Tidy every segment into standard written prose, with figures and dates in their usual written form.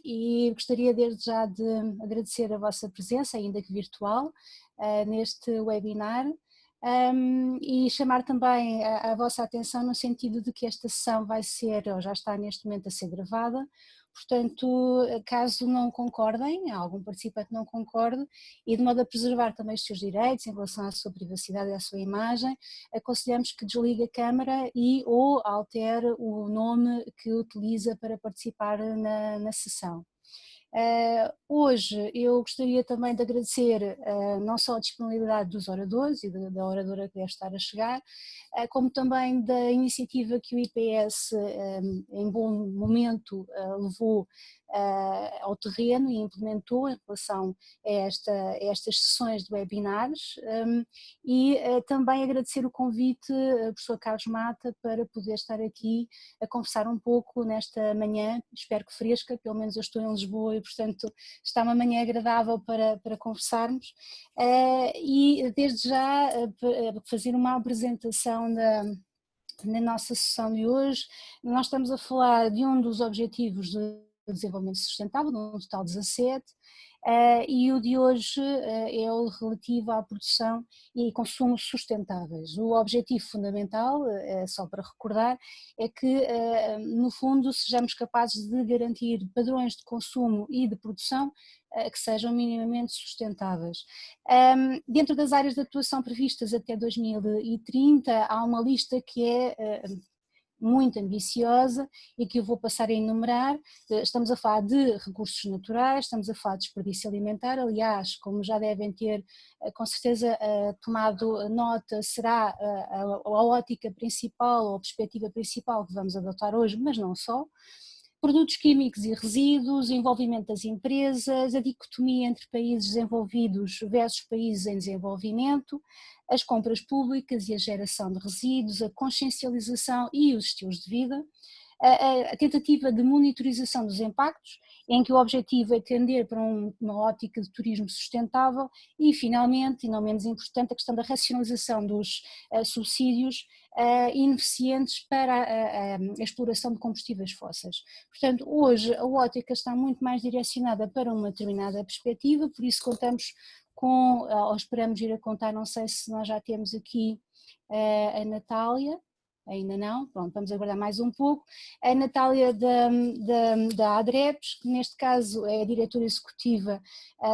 E gostaria desde já de agradecer a vossa presença, ainda que virtual, neste webinar. E chamar também a vossa atenção no sentido de que esta sessão vai ser, ou já está neste momento a ser gravada, portanto, caso não concordem, algum participante não concorde, e de modo a preservar também os seus direitos em relação à sua privacidade e à sua imagem, aconselhamos que desligue a câmara e ou altere o nome que utiliza para participar na sessão. Hoje eu gostaria também de agradecer não só a disponibilidade dos oradores e da oradora que deve estar a chegar, como também da iniciativa que o IPS em bom momento levou ao terreno e implementou em relação a estas sessões de webinars, e também agradecer o convite ao professor Carlos Mata para poder estar aqui a conversar um pouco nesta manhã, espero que fresca, pelo menos eu estou em Lisboa e portanto está uma manhã agradável para conversarmos, e desde já fazer uma apresentação na nossa sessão de hoje. Nós estamos a falar de um dos objetivos de desenvolvimento sustentável, num total 17, e o de hoje é o relativo à produção e consumo sustentáveis. O objetivo fundamental, só para recordar, é que no fundo sejamos capazes de garantir padrões de consumo e de produção que sejam minimamente sustentáveis. Dentro das áreas de atuação previstas até 2030, há uma lista que é muito ambiciosa e que eu vou passar a enumerar. Estamos a falar de recursos naturais, estamos a falar de desperdício alimentar, aliás, como já devem ter com certeza tomado nota, será a ótica principal ou a perspectiva principal que vamos adotar hoje, mas não só. Produtos químicos e resíduos, envolvimento das empresas, a dicotomia entre países desenvolvidos versus países em desenvolvimento, as compras públicas e a geração de resíduos, a consciencialização e os estilos de vida, a tentativa de monitorização dos impactos, em que o objetivo é tender para uma ótica de turismo sustentável e, finalmente, e não menos importante, a questão da racionalização dos subsídios ineficientes para a exploração de combustíveis fósseis. Portanto, hoje a ótica está muito mais direcionada para uma determinada perspectiva, por isso contamos com, ou esperamos ir a contar, não sei se nós já temos aqui a Natália. Ainda não, pronto, vamos aguardar mais um pouco. A Natália da ADREPS, que neste caso é a diretora executiva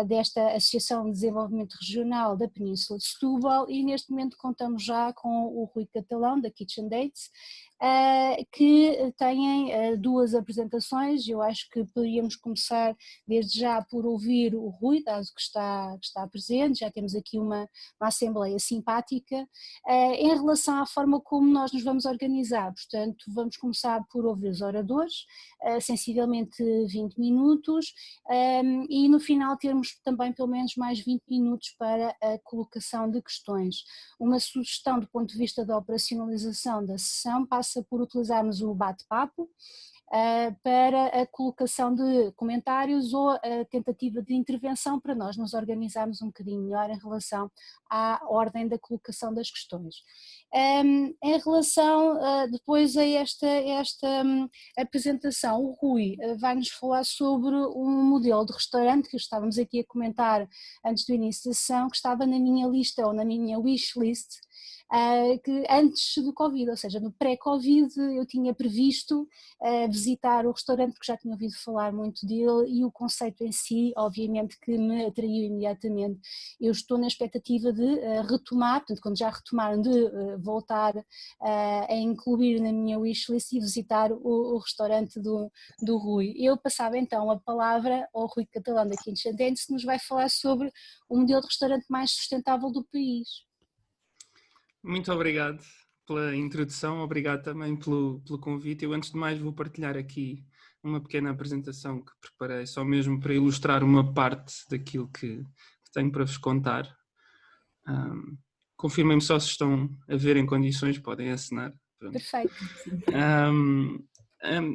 desta Associação de Desenvolvimento Regional da Península de Setúbal, e neste momento contamos já com o Rui Catalão, da Kitchen Dates, que têm duas apresentações. Eu acho que poderíamos começar desde já por ouvir o Rui, dado que está presente, já temos aqui uma assembleia simpática, em relação à forma como nós nos vamos organizar. Portanto, vamos começar por ouvir os oradores, sensivelmente 20 minutos, e no final termos também pelo menos mais 20 minutos para a colocação de questões. Uma sugestão do ponto de vista da operacionalização da sessão passa por utilizarmos o bate-papo para a colocação de comentários ou a tentativa de intervenção, para nós nos organizarmos um bocadinho melhor em relação à ordem da colocação das questões. Em relação depois a esta apresentação, o Rui vai-nos falar sobre um modelo de restaurante que estávamos aqui a comentar antes do início da sessão, que estava na minha lista ou na minha wishlist, que antes do Covid, ou seja, no pré-Covid eu tinha previsto visitar o restaurante, porque já tinha ouvido falar muito dele, e o conceito em si obviamente que me atraiu imediatamente. Eu estou na expectativa de retomar, portanto quando já retomaram, de voltar a incluir na minha wishlist e visitar o restaurante do Rui. Eu passava então a palavra ao Rui Catalão da Kitchen Dates, que nos vai falar sobre o modelo de restaurante mais sustentável do país. Muito obrigado pela introdução, obrigado também pelo convite. Eu, antes de mais, vou partilhar aqui uma pequena apresentação que preparei, só mesmo para ilustrar uma parte daquilo que tenho para vos contar. Confirmem-me só se estão a ver em condições, podem assinar. Pronto. Perfeito.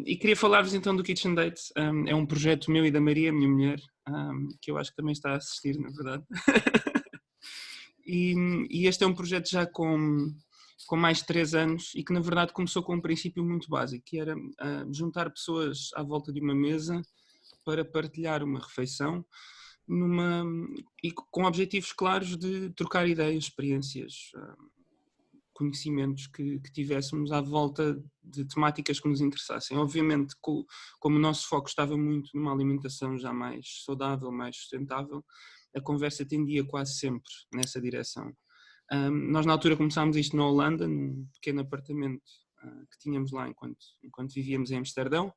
E queria falar-vos então do Kitchen Date. É um projeto meu e da Maria, minha mulher, que eu acho que também está a assistir, na verdade. E este é um projeto já com mais de 3 anos e que na verdade começou com um princípio muito básico, que era juntar pessoas à volta de uma mesa para partilhar uma refeição e com objetivos claros de trocar ideias, experiências, conhecimentos que tivéssemos à volta de temáticas que nos interessassem. Obviamente, como o nosso foco estava muito numa alimentação já mais saudável, mais sustentável, a conversa tendia quase sempre nessa direção. Nós na altura começámos isto na Holanda, num pequeno apartamento que tínhamos lá enquanto vivíamos em Amsterdão,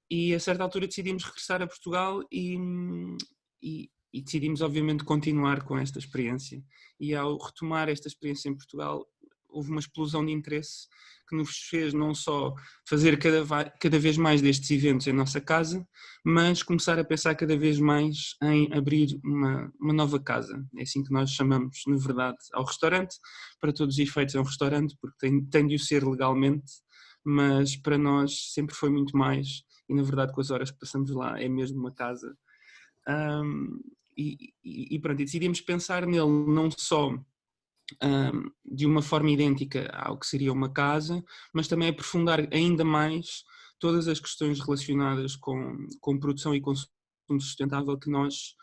e a certa altura decidimos regressar a Portugal e decidimos obviamente continuar com esta experiência. E ao retomar esta experiência em Portugal, houve uma explosão de interesse que nos fez não só fazer cada vez mais destes eventos em nossa casa, mas começar a pensar cada vez mais em abrir uma nova casa. É assim que nós chamamos, na verdade, ao restaurante. Para todos os efeitos é um restaurante, porque tem de o ser legalmente, mas para nós sempre foi muito mais, e na verdade com as horas que passamos lá é mesmo uma casa. E pronto, e decidimos pensar nele não só de uma forma idêntica ao que seria uma casa, mas também aprofundar ainda mais todas as questões relacionadas com produção e consumo sustentável que nós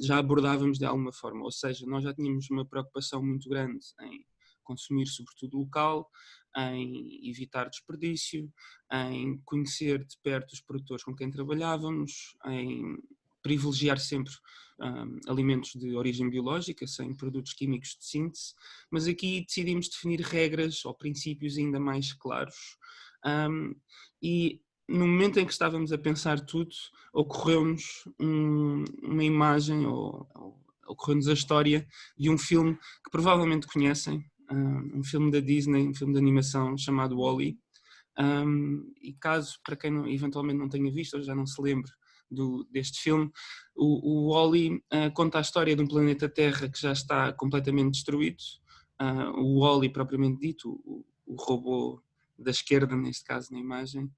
já abordávamos de alguma forma, ou seja, nós já tínhamos uma preocupação muito grande em consumir sobretudo local, em evitar desperdício, em conhecer de perto os produtores com quem trabalhávamos, em privilegiar sempre alimentos de origem biológica, sem produtos químicos de síntese, mas aqui decidimos definir regras ou princípios ainda mais claros. E no momento em que estávamos a pensar tudo, ocorreu-nos uma imagem, ou ocorreu-nos a história de um filme que provavelmente conhecem, um filme da Disney, um filme de animação chamado Wall-E. E caso, para quem eventualmente não tenha visto ou já não se lembre deste filme, o Wall-E conta a história de um planeta Terra que já está completamente destruído. O Wall-E propriamente dito, o robô da esquerda, neste caso na imagem,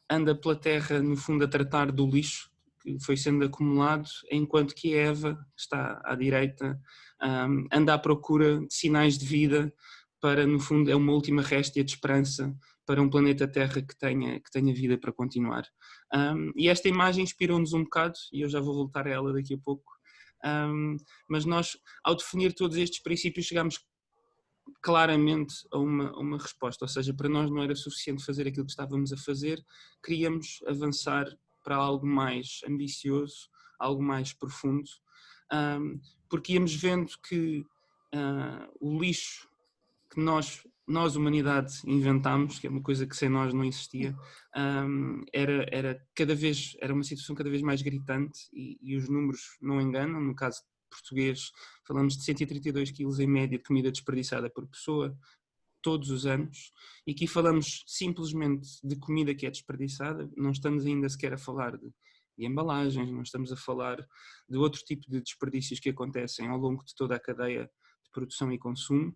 anda pela Terra no fundo a tratar do lixo que foi sendo acumulado, enquanto que a Eva está à direita, anda à procura de sinais de vida para, no fundo, é uma última réstia de esperança para um planeta Terra que tenha vida para continuar. E esta imagem inspirou-nos um bocado, e eu já vou voltar a ela daqui a pouco, mas nós, ao definir todos estes princípios, chegámos claramente a uma resposta, ou seja, para nós não era suficiente fazer aquilo que estávamos a fazer, queríamos avançar para algo mais ambicioso, algo mais profundo, porque íamos vendo que o lixo que nós humanidade, inventámos, que é uma coisa que sem nós não existia, era uma situação cada vez mais gritante e os números não enganam. No caso português, falamos de 132 quilos em média de comida desperdiçada por pessoa todos os anos, e aqui falamos simplesmente de comida que é desperdiçada, não estamos ainda sequer a falar de embalagens, não estamos a falar de outro tipo de desperdícios que acontecem ao longo de toda a cadeia de produção e consumo.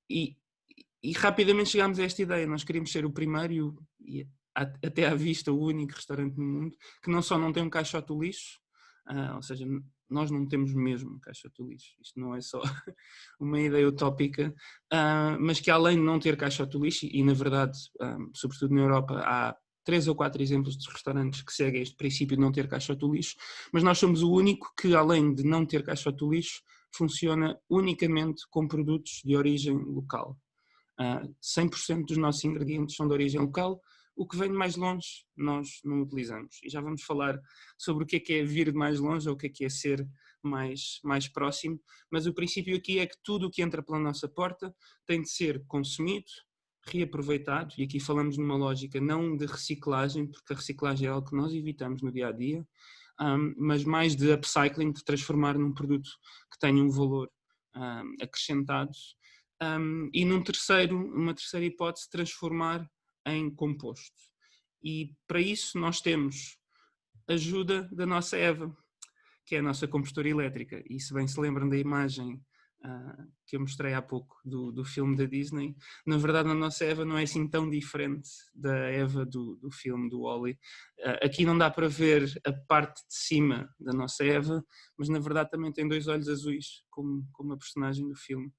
E rapidamente chegámos a esta ideia, nós queríamos ser o primeiro e até à vista o único restaurante no mundo que não só não tem um caixote do lixo, ou seja, nós não temos mesmo um caixote do lixo, isto não é só uma ideia utópica, mas que além de não ter caixote do lixo, e na verdade, sobretudo na Europa, há 3 ou 4 exemplos de restaurantes que seguem este princípio de não ter caixote do lixo, mas nós somos o único que, além de não ter caixote do lixo, funciona unicamente com produtos de origem local. 100% dos nossos ingredientes são de origem local, o que vem de mais longe nós não utilizamos. E já vamos falar sobre o que é vir de mais longe ou o que é ser mais próximo, mas o princípio aqui é que tudo o que entra pela nossa porta tem de ser consumido, reaproveitado, e aqui falamos numa lógica não de reciclagem, porque a reciclagem é algo que nós evitamos no dia-a-dia, mas mais de upcycling, de transformar num produto que tenha um valor acrescentado, e uma terceira hipótese, transformar em composto. E para isso nós temos ajuda da nossa Eva, que é a nossa compostora elétrica, e se bem se lembram da imagem que eu mostrei há pouco do filme da Disney, na verdade a nossa Eva não é assim tão diferente da Eva do filme do Wall-E. Aqui não dá para ver a parte de cima da nossa Eva, mas na verdade também tem 2 olhos azuis, como a personagem do filme.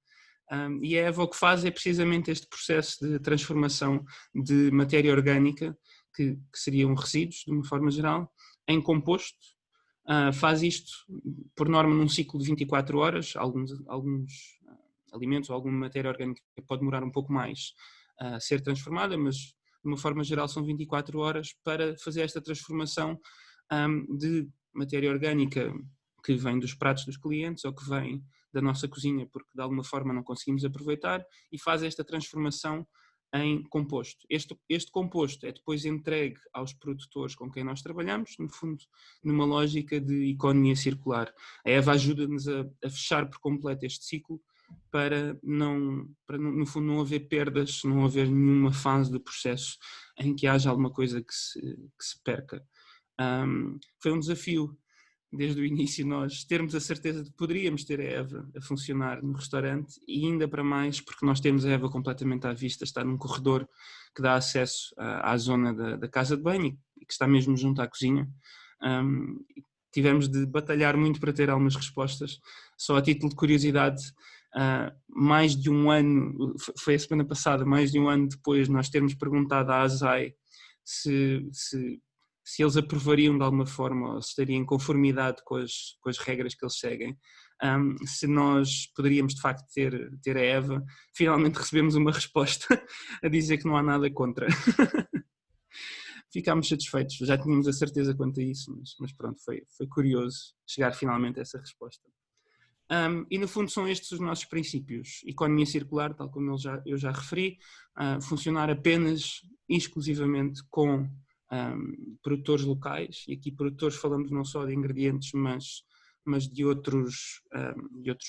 E a Eva o que faz é precisamente este processo de transformação de matéria orgânica que seriam resíduos, de uma forma geral, em composto. Faz isto, por norma, num ciclo de 24 horas. Alguns alimentos ou alguma matéria orgânica pode demorar um pouco mais a ser transformada, mas de uma forma geral são 24 horas para fazer esta transformação de matéria orgânica que vem dos pratos dos clientes ou que vem da nossa cozinha, porque de alguma forma não conseguimos aproveitar, e faz esta transformação em composto. Este composto é depois entregue aos produtores com quem nós trabalhamos, no fundo, numa lógica de economia circular. A EVA ajuda-nos a fechar por completo este ciclo para no fundo, não haver perdas, não haver nenhuma fase do processo em que haja alguma coisa que se perca. Foi um desafio desde o início nós termos a certeza de que poderíamos ter a EVA a funcionar no restaurante, e ainda para mais porque nós temos a EVA completamente à vista, está num corredor que dá acesso à zona da casa de banho e que está mesmo junto à cozinha. Tivemos de batalhar muito para ter algumas respostas. Só a título de curiosidade, mais de um ano, foi a semana passada, mais de um ano depois de nós termos perguntado à ASAI se eles aprovariam de alguma forma, ou se estariam em conformidade com as regras que eles seguem, se nós poderíamos de facto ter a EVA, finalmente recebemos uma resposta a dizer que não há nada contra. Ficámos satisfeitos, já tínhamos a certeza quanto a isso, mas pronto, foi curioso chegar finalmente a essa resposta. E no fundo são estes os nossos princípios. Economia circular, tal como eu já referi, funcionar apenas e exclusivamente com produtores locais, e aqui produtores falamos não só de ingredientes, mas de outros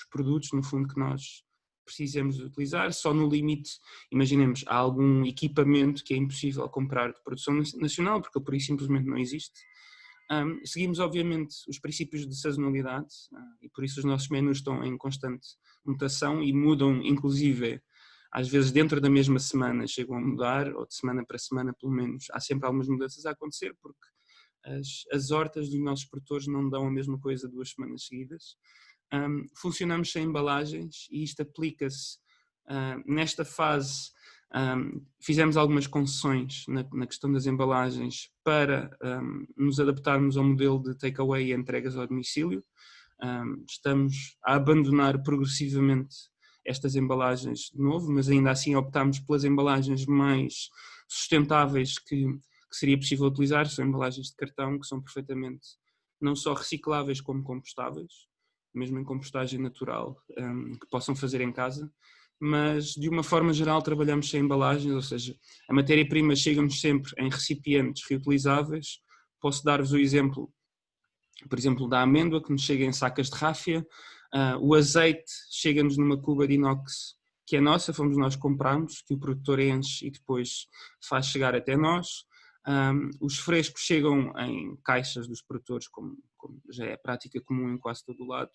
produtos, no fundo, que nós precisamos de utilizar. Só no limite, imaginemos, há algum equipamento que é impossível comprar de produção nacional, porque por isso simplesmente não existe. Seguimos, obviamente, os princípios de sazonalidade, e por isso os nossos menus estão em constante mutação e mudam, inclusive, às vezes dentro da mesma semana chegam a mudar, ou de semana para semana pelo menos, há sempre algumas mudanças a acontecer, porque as hortas dos nossos produtores não dão a mesma coisa 2 semanas seguidas. Funcionamos sem embalagens, e isto aplica-se nesta fase. Fizemos algumas concessões na questão das embalagens para nos adaptarmos ao modelo de takeaway e entregas ao domicílio. Estamos a abandonar progressivamente estas embalagens de novo, mas ainda assim optámos pelas embalagens mais sustentáveis que seria possível utilizar. São embalagens de cartão que são perfeitamente não só recicláveis como compostáveis, mesmo em compostagem natural, que possam fazer em casa, mas de uma forma geral trabalhamos sem embalagens, ou seja, a matéria-prima chega-nos sempre em recipientes reutilizáveis. Posso dar-vos o exemplo, por exemplo, da amêndoa, que nos chega em sacas de ráfia. O azeite chega-nos numa cuba de inox que é nossa, fomos nós que compramos, que o produtor enche e depois faz chegar até nós. Os frescos chegam em caixas dos produtores, como já é prática comum em quase todo o lado.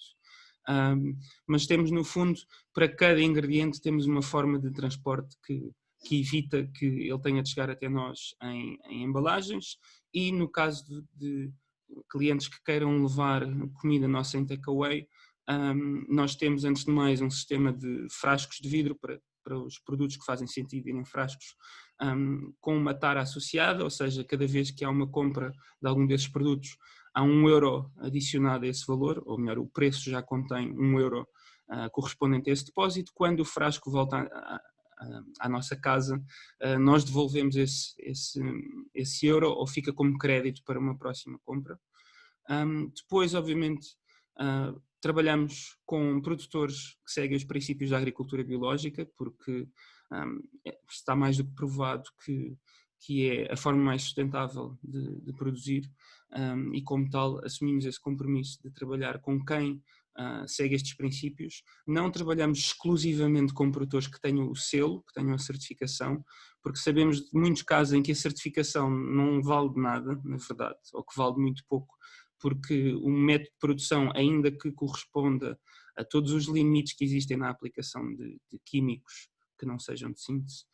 Mas temos, no fundo, para cada ingrediente temos uma forma de transporte que evita que ele tenha de chegar até nós em embalagens, e no caso de clientes que queiram levar comida nossa em takeaway, nós temos, antes de mais, um sistema de frascos de vidro para os produtos que fazem sentido irem em frascos, com uma tara associada, ou seja, cada vez que há uma compra de algum desses produtos, há €1 adicionado a esse valor, ou melhor, o preço já contém €1 correspondente a esse depósito. Quando o frasco volta à nossa casa, nós devolvemos esse euro, ou fica como crédito para uma próxima compra. Depois, obviamente, trabalhamos com produtores que seguem os princípios da agricultura biológica, porque está mais do que provado que é a forma mais sustentável de produzir, e como tal assumimos esse compromisso de trabalhar com quem segue estes princípios. Não trabalhamos exclusivamente com produtores que tenham o selo, que tenham a certificação, porque sabemos de muitos casos em que a certificação não vale de nada, na verdade, ou que vale muito pouco, porque um método de produção, ainda que corresponda a todos os limites que existem na aplicação de químicos que não sejam de síntese,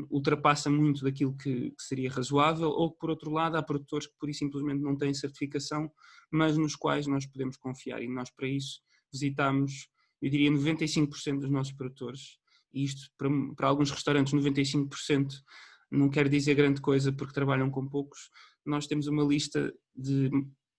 ultrapassa muito daquilo que seria razoável, ou por outro lado há produtores que pura e simplesmente não têm certificação, mas nos quais nós podemos confiar, e nós para isso visitamos, eu diria, 95% dos nossos produtores, e isto para alguns restaurantes 95% não quer dizer grande coisa porque trabalham com poucos. Nós temos uma lista de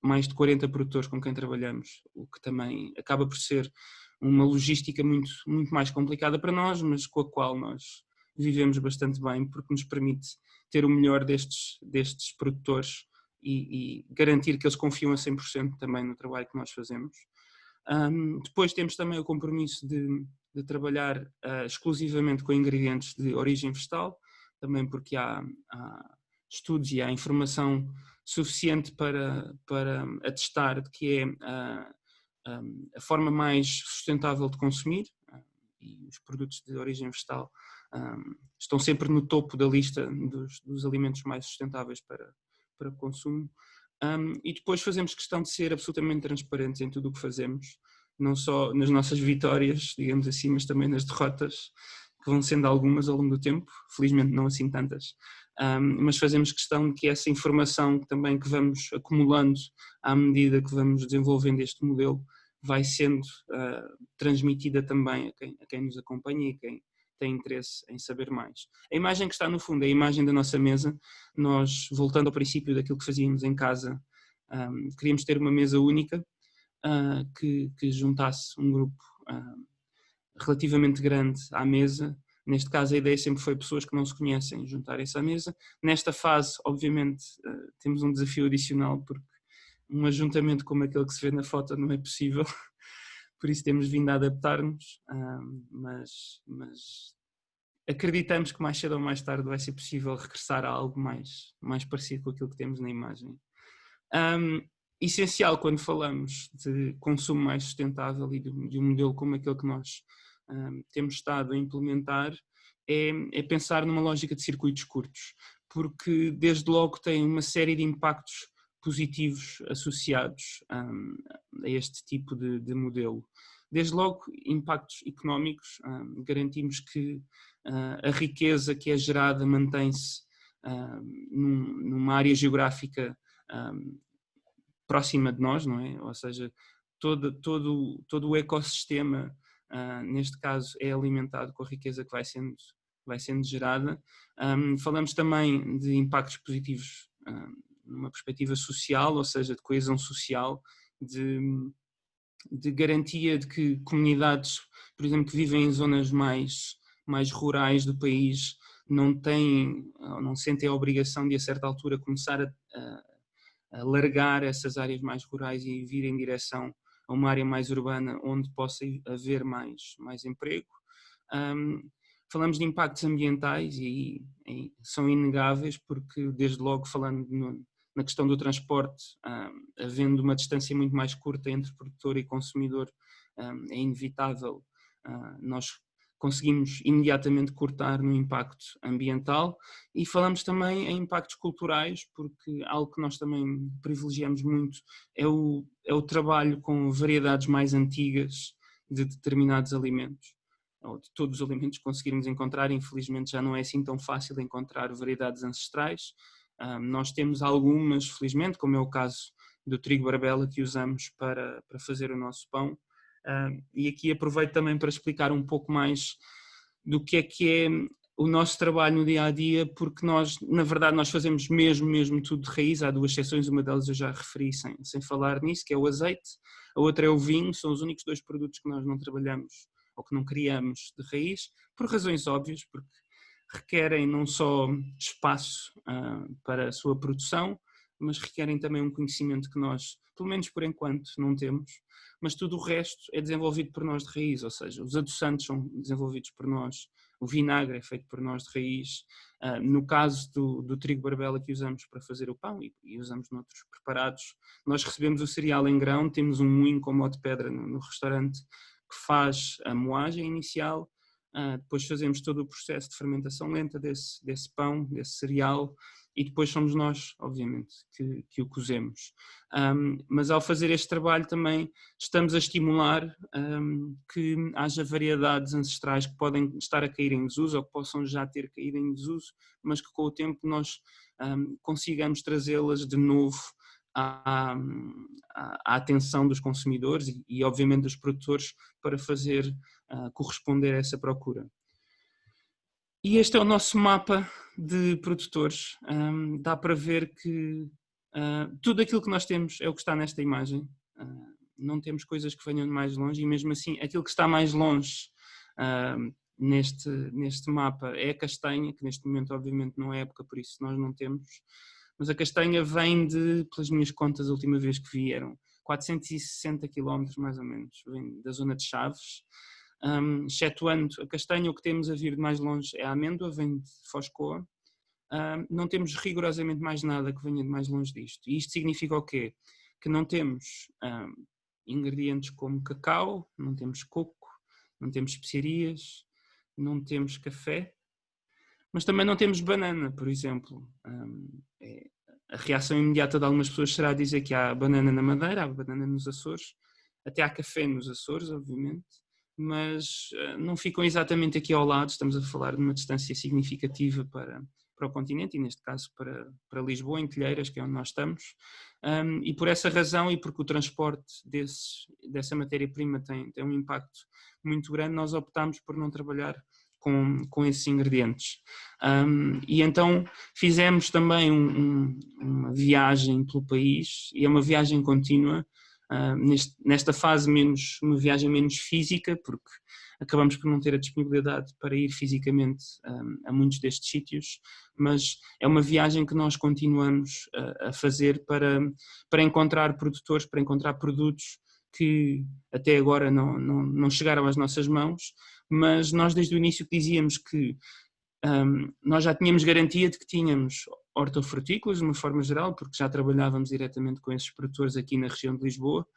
mais de 40 produtores com quem trabalhamos, o que também acaba por ser uma logística muito, muito mais complicada para nós, mas com a qual nós vivemos bastante bem, porque nos permite ter o melhor destes produtores e garantir que eles confiam a 100% também no trabalho que nós fazemos. Depois temos também o compromisso de trabalhar exclusivamente com ingredientes de origem vegetal, também porque há estudos e há informação suficiente para atestar de que é a forma mais sustentável de consumir, e os produtos de origem vegetal estão sempre no topo da lista dos alimentos mais sustentáveis para o consumo. E depois fazemos questão de ser absolutamente transparentes em tudo o que fazemos, não só nas nossas vitórias, digamos assim, mas também nas derrotas, que vão sendo algumas ao longo do tempo, felizmente não assim tantas, mas fazemos questão de que essa informação também que vamos acumulando à medida que vamos desenvolvendo este modelo vai sendo transmitida também a quem nos acompanha e quem tem interesse em saber mais. A imagem que está no fundo é a imagem da nossa mesa. Nós, voltando ao princípio daquilo que fazíamos em casa, queríamos ter uma mesa única que juntasse um grupo relativamente grande à mesa. Neste caso a ideia sempre foi pessoas que não se conhecem juntarem-se à mesa. Nesta fase, obviamente, temos um desafio adicional porque um ajuntamento como aquele que se vê na foto não é possível, por isso temos vindo a adaptar-nos, mas acreditamos que mais cedo ou mais tarde vai ser possível regressar a algo mais parecido com aquilo que temos na imagem. Essencial quando falamos de consumo mais sustentável e de um modelo como aquele que nós temos estado a implementar é pensar numa lógica de circuitos curtos, porque desde logo tem uma série de impactos positivos associados a este tipo de modelo. Desde logo, impactos económicos, garantimos que a riqueza que é gerada mantém-se numa área geográfica próxima de nós, não é? Ou seja, todo o ecossistema, neste caso, é alimentado com a riqueza que vai sendo gerada. Falamos também de impactos positivos numa perspectiva social, ou seja, de coesão social, de garantia de que comunidades, por exemplo, que vivem em zonas mais rurais do país, não sentem a obrigação de a certa altura começar a largar essas áreas mais rurais e vir em direção a uma área mais urbana onde possa haver mais emprego. Falamos de impactos ambientais e são inegáveis porque desde logo falando na questão do transporte, havendo uma distância muito mais curta entre produtor e consumidor, é inevitável nós conseguimos imediatamente cortar no impacto ambiental. E falamos também em impactos culturais, porque algo que nós também privilegiamos muito é o trabalho com variedades mais antigas de determinados alimentos, ou de todos os alimentos que conseguirmos encontrar. Infelizmente já não é assim tão fácil encontrar variedades ancestrais. Nós temos algumas, felizmente, como é o caso do trigo barbela que usamos para fazer o nosso pão. E aqui aproveito também para explicar um pouco mais do que é o nosso trabalho no dia-a-dia, porque nós, na verdade, nós fazemos mesmo tudo de raiz. Há duas exceções, uma delas eu já referi sem falar nisso, que é o azeite, a outra é o vinho. São os únicos dois produtos que nós não trabalhamos ou que não criamos de raiz, por razões óbvias, porque requerem não só espaço para a sua produção, mas requerem também um conhecimento que nós, pelo menos por enquanto, não temos, mas tudo o resto é desenvolvido por nós de raiz, ou seja, os adoçantes são desenvolvidos por nós, o vinagre é feito por nós de raiz. No caso do trigo barbela que usamos para fazer o pão e usamos noutros preparados, nós recebemos o cereal em grão, temos um moinho com mó de pedra no restaurante que faz a moagem inicial. Depois fazemos todo o processo de fermentação lenta desse pão, desse cereal, e depois somos nós, obviamente, que o cozemos. Mas ao fazer este trabalho também estamos a estimular que haja variedades ancestrais que podem estar a cair em desuso ou que possam já ter caído em desuso, mas que com o tempo nós consigamos trazê-las de novo à atenção dos consumidores e obviamente dos produtores para fazer corresponder a essa procura. E este é o nosso mapa de produtores. Dá para ver que tudo aquilo que nós temos é o que está nesta imagem. Não temos coisas que venham de mais longe e mesmo assim aquilo que está mais longe neste mapa é a castanha, que neste momento obviamente não é época, por isso nós não temos. Mas a castanha vem de, pelas minhas contas, a última vez que vieram, 460 km mais ou menos, vem da zona de Chaves. Excetuando a castanha, o que temos a vir de mais longe é a amêndoa, vem de Foscoa. Não temos rigorosamente mais nada que venha de mais longe disto. E isto significa o quê? Que não temos ingredientes como cacau, não temos coco, não temos especiarias, não temos café, mas também não temos banana, por exemplo. A reação imediata de algumas pessoas será dizer que há banana na Madeira, há banana nos Açores, até há café nos Açores, obviamente, mas não ficam exatamente aqui ao lado, estamos a falar de uma distância significativa para o continente, e neste caso para Lisboa, em Telheiras, que é onde nós estamos, e por essa razão e porque o transporte dessa matéria-prima tem um impacto muito grande, nós optámos por não trabalhar com esses ingredientes. E então fizemos também uma viagem pelo país, e é uma viagem contínua, nesta fase uma viagem menos física, porque acabamos por não ter a disponibilidade para ir fisicamente a muitos destes sítios, mas é uma viagem que nós continuamos a fazer para encontrar produtores, para encontrar produtos que até agora não chegaram às nossas mãos, mas nós desde o início dizíamos que nós já tínhamos garantia de que tínhamos hortofrutícolas, de uma forma geral, porque já trabalhávamos diretamente com esses produtores aqui na região de Lisboa,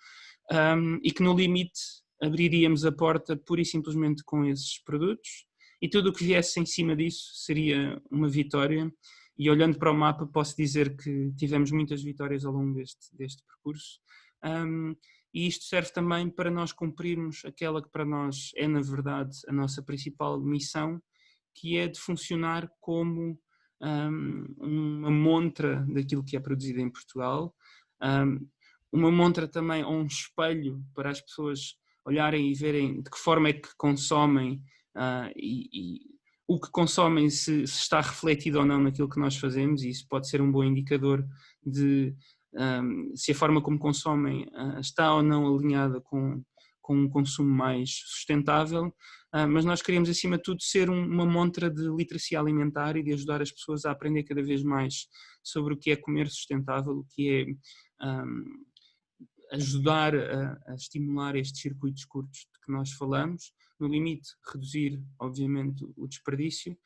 e que no limite abriríamos a porta pura e simplesmente com esses produtos, e tudo o que viesse em cima disso seria uma vitória. E olhando para o mapa posso dizer que tivemos muitas vitórias ao longo deste percurso, e isto serve também para nós cumprirmos aquela que para nós é na verdade a nossa principal missão, que é de funcionar como uma montra daquilo que é produzido em Portugal, uma montra também, ou um espelho para as pessoas olharem e verem de que forma é que consomem e o que consomem se está refletido ou não naquilo que nós fazemos, e isso pode ser um bom indicador de se a forma como consomem está ou não alinhada com um consumo mais sustentável. Mas nós queremos, acima de tudo, ser uma montra de literacia alimentar e de ajudar as pessoas a aprender cada vez mais sobre o que é comer sustentável, o que é ajudar a estimular estes circuitos curtos de que nós falamos, no limite reduzir, obviamente, o desperdício,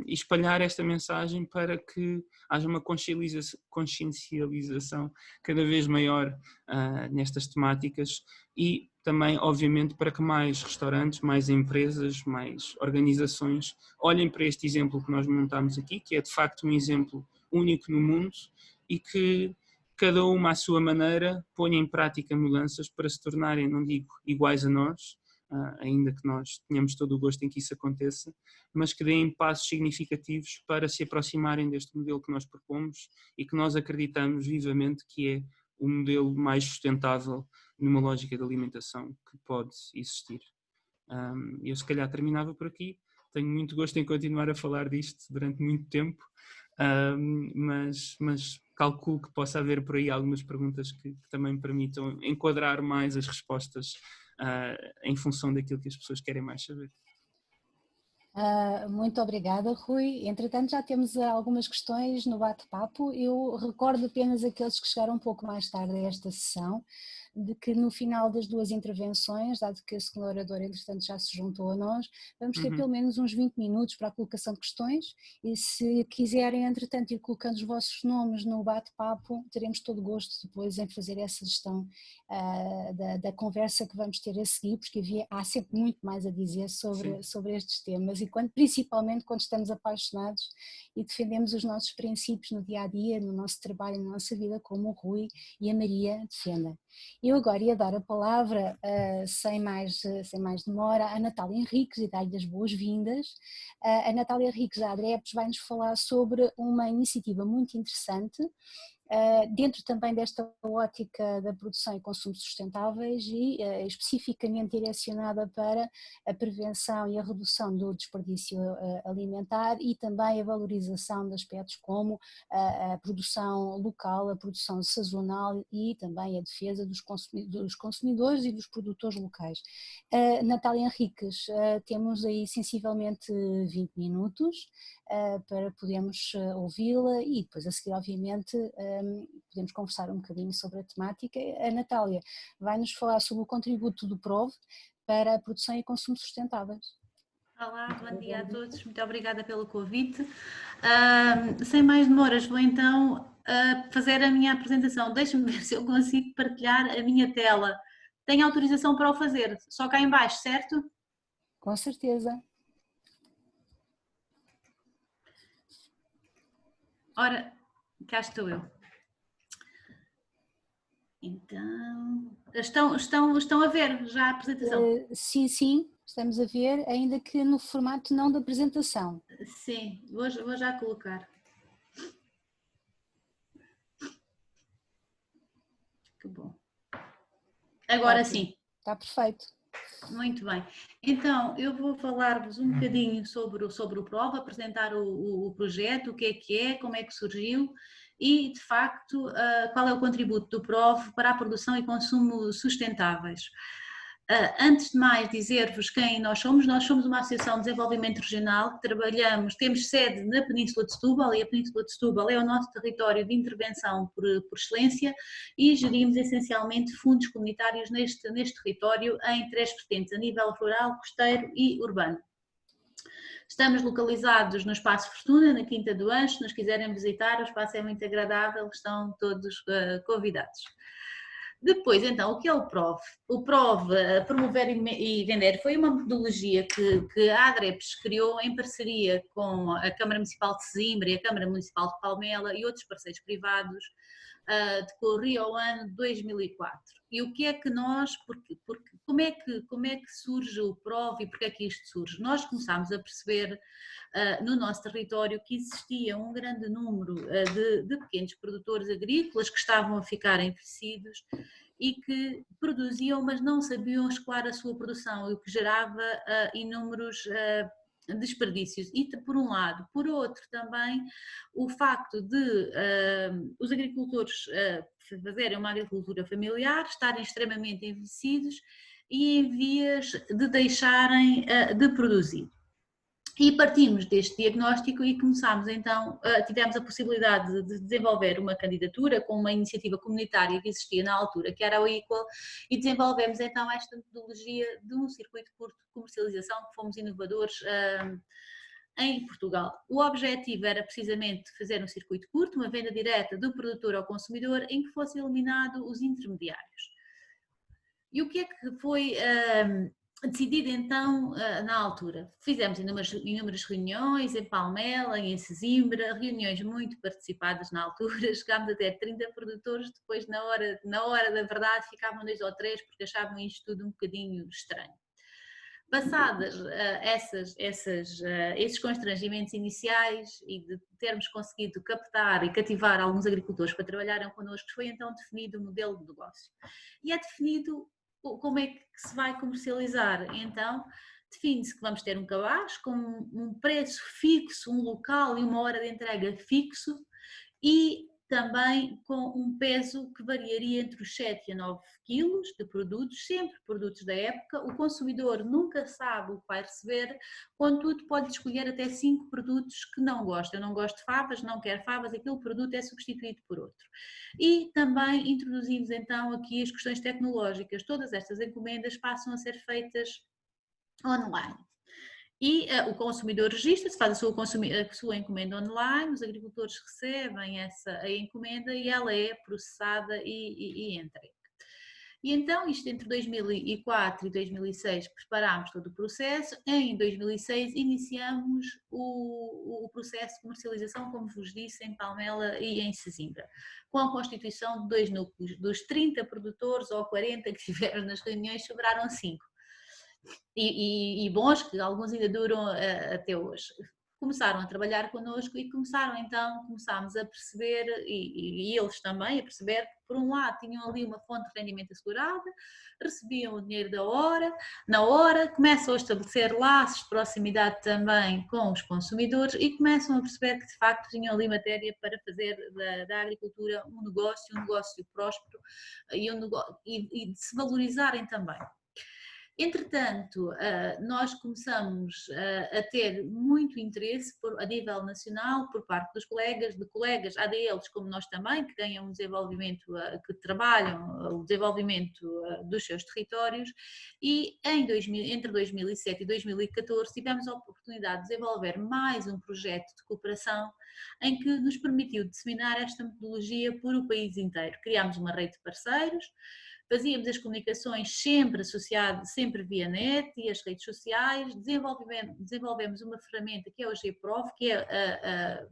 e espalhar esta mensagem para que haja uma consciencialização cada vez maior nestas temáticas, e também, obviamente, para que mais restaurantes, mais empresas, mais organizações olhem para este exemplo que nós montamos aqui, que é de facto um exemplo único no mundo, e que cada uma à sua maneira ponha em prática mudanças para se tornarem, não digo iguais a nós, ainda que nós tenhamos todo o gosto em que isso aconteça, mas que deem passos significativos para se aproximarem deste modelo que nós propomos e que nós acreditamos vivamente que é o modelo mais sustentável numa lógica de alimentação que pode existir. Eu se calhar terminava por aqui. Tenho muito gosto em continuar a falar disto durante muito tempo, mas calculo que possa haver por aí algumas perguntas que também me permitam enquadrar mais as respostas em função daquilo que as pessoas querem mais saber. Muito obrigada, Rui. Entretanto, já temos algumas questões no bate-papo. Eu recordo apenas aqueles que chegaram um pouco mais tarde a esta sessão, de que no final das duas intervenções, dado que a segunda oradora, entretanto, já se juntou a nós, vamos ter pelo menos uns 20 minutos para a colocação de questões, e se quiserem, entretanto, ir colocando os vossos nomes no bate-papo, teremos todo o gosto depois em fazer essa gestão da conversa que vamos ter a seguir, porque há sempre muito mais a dizer sobre estes temas, e principalmente quando estamos apaixonados e defendemos os nossos princípios no dia-a-dia, no nosso trabalho, na nossa vida, como o Rui e a Maria defendem. Eu agora ia dar a palavra, sem mais demora, à Natália Henriques e dar-lhe as boas-vindas. A Natália Henriques, da Adrepes, vai-nos falar sobre uma iniciativa muito interessante dentro também desta ótica da produção e consumo sustentáveis e especificamente direcionada para a prevenção e a redução do desperdício alimentar e também a valorização de aspectos como a produção local, a produção sazonal e também a defesa dos consumidores e dos produtores locais. Natália Henriques, temos aí sensivelmente 20 minutos para podermos ouvi-la e depois a seguir obviamente podemos conversar um bocadinho sobre a temática. A Natália vai-nos falar sobre o contributo do PROV para a produção e consumo sustentáveis. Olá, bom dia a todos, muito obrigada pelo convite. Sem mais demoras, vou então fazer a minha apresentação. Deixem-me ver se eu consigo partilhar a minha tela. Tenho autorização para o fazer, só cá em baixo, certo? Com certeza. Ora, cá estou eu. Então, estão a ver já a apresentação? Sim, sim, estamos a ver, ainda que no formato não da apresentação. Sim, vou já colocar. Que bom. Agora Ótimo. sim. Está perfeito. Muito bem. Então, eu vou falar-vos um bocadinho sobre o PROV, apresentar o projeto, o que é, como é que surgiu e, de facto, qual é o contributo do PROV para a produção e consumo sustentáveis. Antes de mais, dizer-vos quem nós somos. Nós somos uma associação de desenvolvimento regional que temos sede na Península de Setúbal e a Península de Setúbal é o nosso território de intervenção por excelência e gerimos essencialmente fundos comunitários neste território em 3 vertentes, a nível rural, costeiro e urbano. Estamos localizados no Espaço Fortuna, na Quinta do Ancho. Se nos quiserem visitar, o espaço é muito agradável, estão todos convidados. Depois, então, o que é o PROV? O PROV, Promover e Vender, foi uma metodologia que a ADREPS criou em parceria com a Câmara Municipal de Sesimbra e a Câmara Municipal de Palmela e outros parceiros privados, decorria ao ano de 2004. E o que é que nós, como é que surge o PROV e porque é que isto surge? Nós começámos a perceber no nosso território que existia um grande número de pequenos produtores agrícolas que estavam a ficar envelhecidos e que produziam, mas não sabiam escoar a sua produção, o que gerava inúmeros desperdícios. E por um lado, por outro também, o facto de os agricultores fazerem uma agricultura familiar, estarem extremamente envelhecidos e em vias de deixarem de produzir. E partimos deste diagnóstico e começámos então, tivemos a possibilidade de desenvolver uma candidatura com uma iniciativa comunitária que existia na altura, que era o Equal, e desenvolvemos então esta metodologia de um circuito curto de comercialização que fomos inovadores em Portugal. O objetivo era precisamente fazer um circuito curto, uma venda direta do produtor ao consumidor em que fosse eliminado os intermediários. E o que é que foi decidido então na altura? Fizemos inúmeras reuniões em Palmela, em Sesimbra, reuniões muito participadas na altura, chegámos até 30 produtores, depois na hora da verdade ficavam 2 ou 3 porque achavam isto tudo um bocadinho estranho. Passadas esses constrangimentos iniciais e de termos conseguido captar e cativar alguns agricultores para trabalharem connosco, foi então definido o modelo de negócio. E é definido como é que se vai comercializar. Então, define-se que vamos ter um cabaz com um preço fixo, um local e uma hora de entrega fixo e também com um peso que variaria entre os 7 a 9 quilos de produtos, sempre produtos da época. O consumidor nunca sabe o que vai receber, contudo pode escolher até 5 produtos que não gosta. Eu não gosto de favas, não quero favas, aquele produto é substituído por outro. E também introduzimos então aqui as questões tecnológicas. Todas estas encomendas passam a ser feitas online. E o consumidor registra-se, faz a sua encomenda online, os agricultores recebem a encomenda e ela é processada e entregue. E então, isto entre 2004 e 2006 preparámos todo o processo, em 2006 iniciamos o processo de comercialização, como vos disse, em Palmela e em Sesimbra, com a constituição de 2 núcleos. Dos 30 produtores ou 40 que tiveram nas reuniões, sobraram 5. E bons, que alguns ainda duram até hoje. começaram a trabalhar connosco e começámos a perceber, e eles também, a perceber que por um lado tinham ali uma fonte de rendimento assegurada, recebiam o dinheiro na hora, começam a estabelecer laços de proximidade também com os consumidores e começam a perceber que de facto tinham ali matéria para fazer da agricultura um negócio próspero e de se valorizarem também. Entretanto, nós começamos a ter muito interesse a nível nacional por parte dos colegas ADLs como nós também, que ganham um desenvolvimento, que trabalham o desenvolvimento dos seus territórios, e entre 2007 e 2014 tivemos a oportunidade de desenvolver mais um projeto de cooperação em que nos permitiu disseminar esta metodologia por o país inteiro. Criámos uma rede de parceiros, fazíamos as comunicações sempre via net e as redes sociais, desenvolvemos uma ferramenta que é o GPROF, que é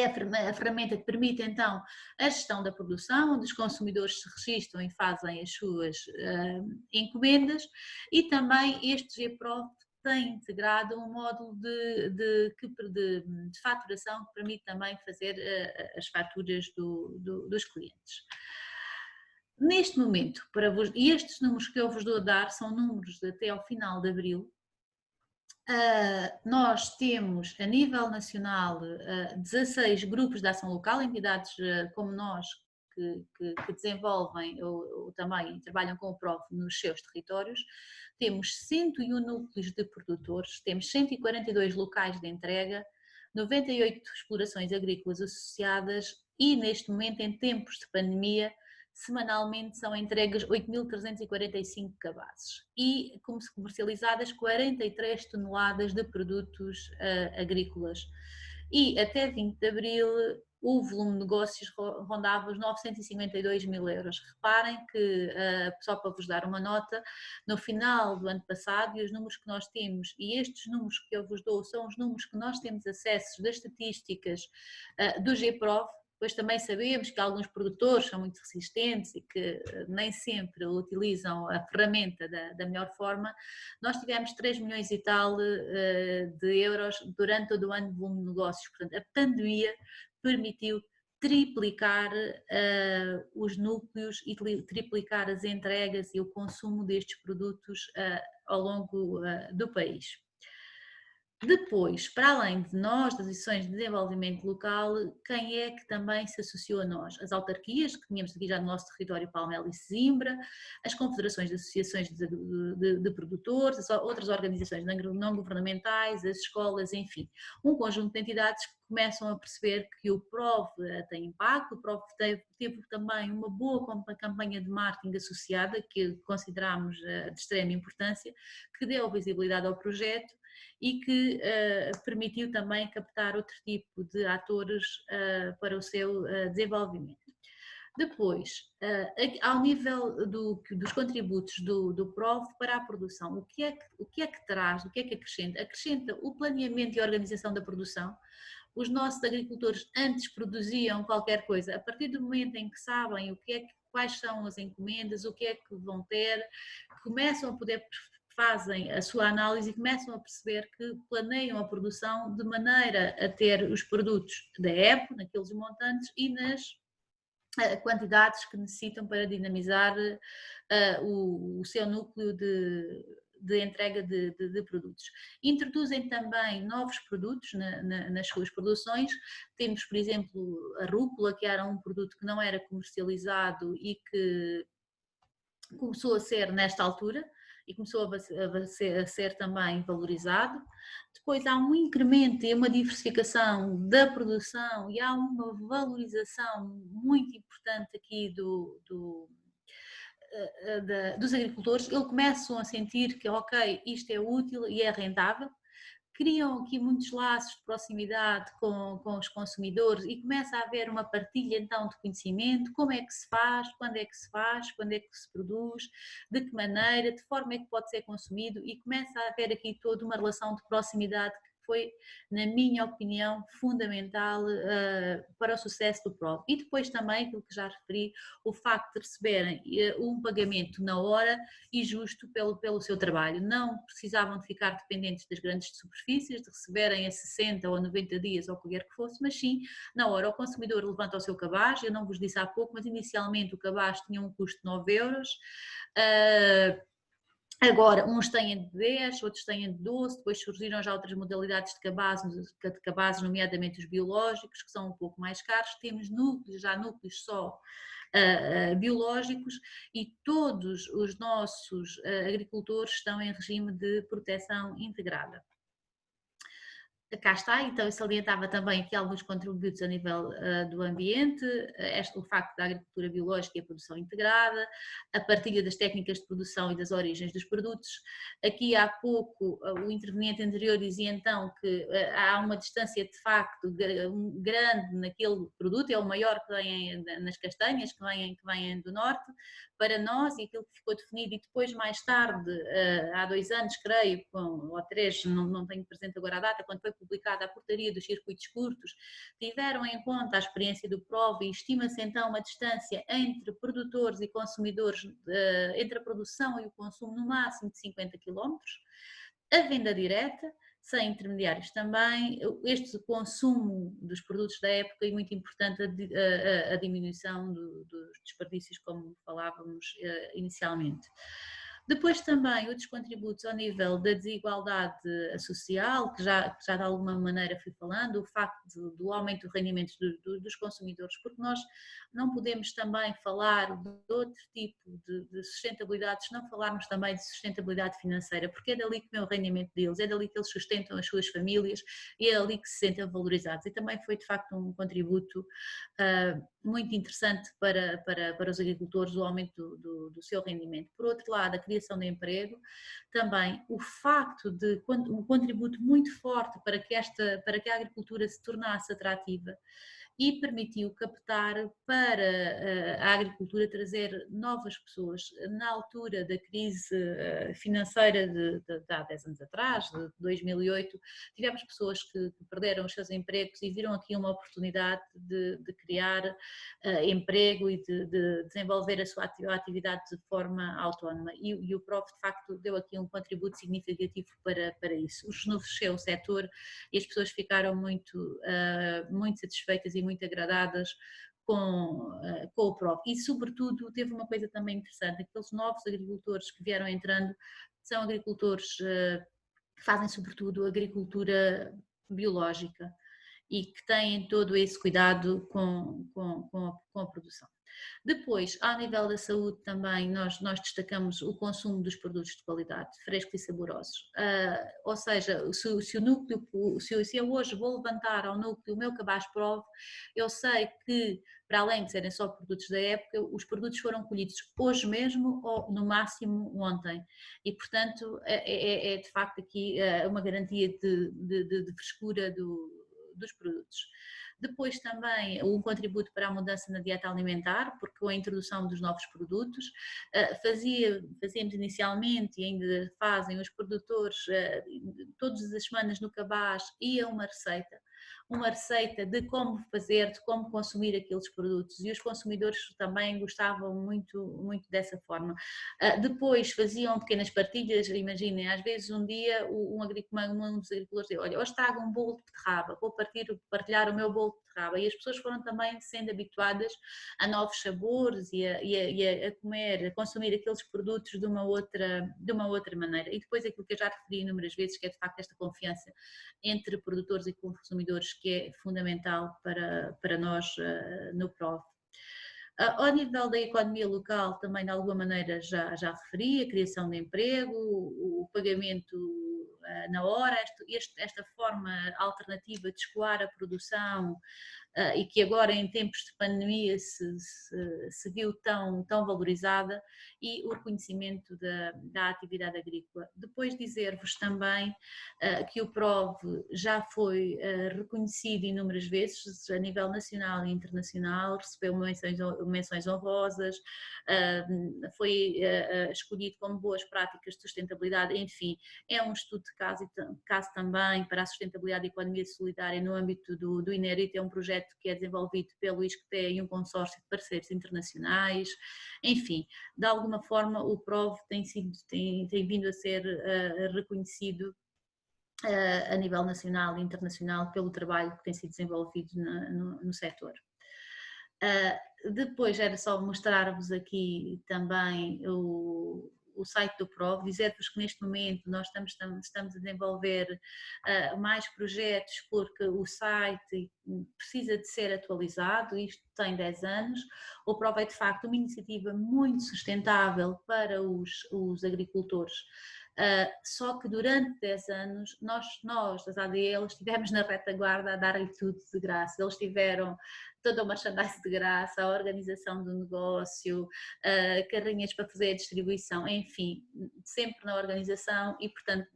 a ferramenta que permite então a gestão da produção, onde os consumidores se registram e fazem as suas encomendas, e também este GPROF tem integrado um módulo de faturação que permite também fazer as faturas dos clientes. Neste momento, e estes números que eu vos dou a dar são números até ao final de abril, nós temos a nível nacional 16 grupos de ação local, entidades como nós que desenvolvem ou também trabalham com o PROV nos seus territórios. Temos 101 núcleos de produtores, temos 142 locais de entrega, 98 explorações agrícolas associadas e neste momento, em tempos de pandemia, semanalmente são entregues 8.345 cabazes e comercializadas 43 toneladas de produtos agrícolas. E até 20 de abril o volume de negócios rondava os 952 mil euros. Reparem que, só para vos dar uma nota, no final do ano passado, e os números que nós temos, e estes números que eu vos dou são os números que nós temos acesso das estatísticas do GPROV, pois também sabemos que alguns produtores são muito resistentes e que nem sempre utilizam a ferramenta da melhor forma. Nós tivemos 3 milhões e tal de euros durante todo o ano de volume de negócios. Portanto, a pandemia permitiu triplicar os núcleos e triplicar as entregas e o consumo destes produtos ao longo do país. Depois, para além de nós, das instituições de desenvolvimento local, quem é que também se associou a nós? As autarquias, que tínhamos aqui já no nosso território, Palmela e Sesimbra, as confederações de associações de produtores, as outras organizações não governamentais, as escolas, enfim, um conjunto de entidades que começam a perceber que o PROV tem impacto. O PROV teve também uma boa campanha de marketing associada, que consideramos de extrema importância, que deu visibilidade ao projeto e que permitiu também captar outro tipo de atores para o seu desenvolvimento. Depois, ao nível dos contributos do PROV para a produção, o que é que traz, o que é que acrescenta? Acrescenta o planeamento e organização da produção. Os nossos agricultores antes produziam qualquer coisa, a partir do momento em que sabem quais são as encomendas, o que é que vão ter, começam a poder, fazem a sua análise e começam a perceber que planeiam a produção de maneira a ter os produtos da época, naqueles montantes e nas quantidades que necessitam para dinamizar o seu núcleo de entrega de produtos. Introduzem também novos produtos nas suas produções. Temos, por exemplo, a rúcula, que era um produto que não era comercializado e que começou a ser nesta altura e começou a ser também valorizado. Depois há um incremento e uma diversificação da produção e há uma valorização muito importante aqui dos agricultores. Eles começam a sentir que, ok, isto é útil e é rentável. Criam aqui muitos laços de proximidade com os consumidores e começa a haver uma partilha então de conhecimento, como é que se faz, quando é que se produz, de que maneira, de forma é que pode ser consumido, e começa a haver aqui toda uma relação de proximidade que foi, na minha opinião, fundamental para o sucesso do PROV. E depois também, aquilo que já referi, o facto de receberem um pagamento na hora e justo pelo seu trabalho. Não precisavam de ficar dependentes das grandes superfícies, de receberem a 60 ou 90 dias ou o que quer que fosse, mas sim, na hora o consumidor levanta o seu cabaz. Eu não vos disse há pouco, mas inicialmente o cabaz tinha um custo de 9 euros. Agora, uns têm de 10, outros têm de 12, depois surgiram já outras modalidades de cabazes, nomeadamente os biológicos, que são um pouco mais caros. Temos núcleos, já núcleos só biológicos, e todos os nossos agricultores estão em regime de proteção integrada. Cá está, então eu salientava também aqui alguns contributos a nível do ambiente, o facto da agricultura biológica e a produção integrada, a partilha das técnicas de produção e das origens dos produtos. Aqui há pouco o interveniente anterior dizia então que há uma distância de facto grande naquele produto, é o maior que vem nas castanhas, que vêm do norte, para nós, e aquilo que ficou definido, e depois mais tarde, há 2 anos creio, ou 3, não tenho presente agora a data, quando foi publicada a portaria dos circuitos curtos, tiveram em conta a experiência do PROV e estima-se então uma distância entre produtores e consumidores, entre a produção e o consumo no máximo de 50 km, a venda direta, sem intermediários também, este consumo dos produtos da época e muito importante a diminuição dos desperdícios, como falávamos inicialmente. Depois também outros contributos ao nível da desigualdade social, que já de alguma maneira fui falando, o facto do aumento do rendimento dos consumidores, porque nós não podemos também falar de outro tipo de sustentabilidade se não falarmos também de sustentabilidade financeira, porque é dali que vem o rendimento deles, é dali que eles sustentam as suas famílias e é ali que se sentem valorizados. E também foi de facto um contributo muito interessante para os agricultores, o aumento do seu rendimento. Por outro lado, a criação de emprego, também o facto de um contributo muito forte para que a agricultura se tornasse atrativa e permitiu captar para a agricultura trazer novas pessoas. Na altura da crise financeira de há 10 anos atrás, de 2008, tivemos pessoas que perderam os seus empregos e viram aqui uma oportunidade de criar emprego e de desenvolver a sua atividade de forma autónoma. E o PROV, de facto, deu aqui um contributo significativo para isso. Rejuvenesceu o setor e as pessoas ficaram muito satisfeitas e muito agradadas com o PROV. E, sobretudo, teve uma coisa também interessante: aqueles novos agricultores que vieram entrando são agricultores que fazem, sobretudo, agricultura biológica e que têm todo esse cuidado com a produção. Depois, ao nível da saúde também, nós destacamos o consumo dos produtos de qualidade, frescos e saborosos. Ou seja, se eu hoje vou levantar ao núcleo o meu cabaz PROV, eu sei que, para além de serem só produtos da época, os produtos foram colhidos hoje mesmo ou no máximo ontem. E, portanto, é de facto aqui uma garantia de frescura dos produtos. Depois também um contributo para a mudança na dieta alimentar, porque com a introdução dos novos produtos, fazíamos inicialmente e ainda fazem os produtores, todas as semanas no cabaz ia uma receita de como fazer, de como consumir aqueles produtos, e os consumidores também gostavam muito dessa forma. Depois faziam pequenas partilhas, imaginem, às vezes um dia um dos agricultores dizia: olha, hoje trago um bolo de beterraba, vou partilhar o meu bolo de beterraba, e as pessoas foram também sendo habituadas a novos sabores e a consumir aqueles produtos de uma outra maneira. E depois aquilo que eu já referi inúmeras vezes, que é de facto esta confiança entre produtores e consumidores, que é fundamental para nós no PROV. Ao nível da economia local, também de alguma maneira já referi, a criação de emprego, o pagamento na hora, esta forma alternativa de escoar a produção e que agora em tempos de pandemia se viu tão valorizada, e o reconhecimento da atividade agrícola. Depois dizer-vos também que o PROV já foi reconhecido inúmeras vezes a nível nacional e internacional, recebeu menções honrosas, foi escolhido como boas práticas de sustentabilidade, enfim, é um estudo de caso também para a sustentabilidade e economia solidária no âmbito do INERIT, é um projeto que é desenvolvido pelo ISCTE e um consórcio de parceiros internacionais, enfim, de alguma forma o PROV tem vindo a ser reconhecido a nível nacional e internacional pelo trabalho que tem sido desenvolvido no setor. Depois era só mostrar-vos aqui também o site do PROV, dizer-vos que neste momento nós estamos a desenvolver mais projetos, porque o site precisa de ser atualizado, isto tem 10 anos, o PROV é de facto uma iniciativa muito sustentável para os agricultores. Só que durante 10 anos nós das ADL estivemos na retaguarda a dar-lhe tudo de graça, eles tiveram toda uma merchandise de graça, a organização do negócio, carrinhas para fazer a distribuição, enfim, sempre na organização e portanto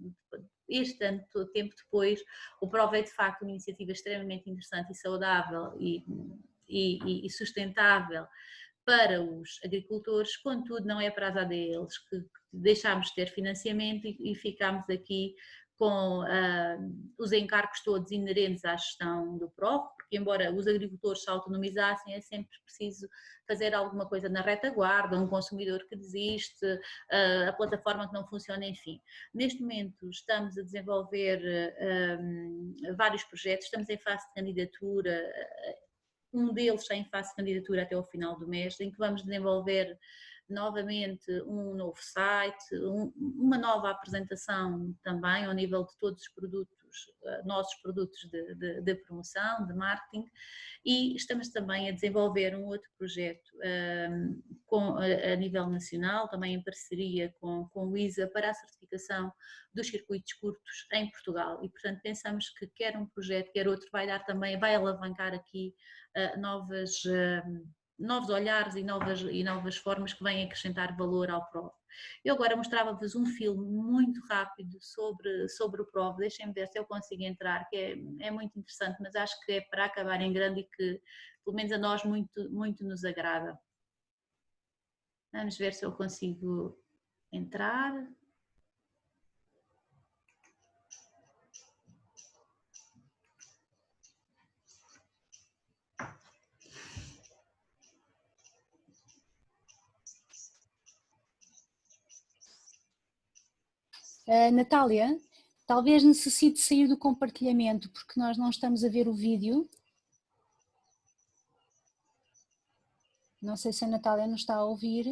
este ano, todo tempo depois, o PROV é de facto uma iniciativa extremamente interessante e saudável e sustentável para os agricultores, contudo não é para as ADLs, que deixámos de ter financiamento e ficámos aqui com os encargos todos inerentes à gestão do PROV, porque embora os agricultores se autonomizassem, é sempre preciso fazer alguma coisa na retaguarda, um consumidor que desiste, a plataforma que não funciona, enfim. Neste momento estamos a desenvolver vários projetos, estamos em fase de candidatura, um deles está em fase de candidatura até ao final do mês, em que vamos desenvolver novamente um novo site, uma nova apresentação também ao nível de todos os produtos, nossos produtos de promoção, de marketing, e estamos também a desenvolver um outro projeto a nível nacional, também em parceria com o ISA, para a certificação dos circuitos curtos em Portugal, e portanto pensamos que quer um projeto, quer outro, vai alavancar aqui novos olhares e novas formas que vêm acrescentar valor ao PROV. Eu agora mostrava-vos um filme muito rápido sobre o PROV, deixem-me ver se eu consigo entrar, que é muito interessante, mas acho que é para acabar em grande e que pelo menos a nós muito nos agrada. Vamos ver se eu consigo entrar. Natália, talvez necessite sair do compartilhamento porque nós não estamos a ver o vídeo. Não sei se a Natália nos está a ouvir.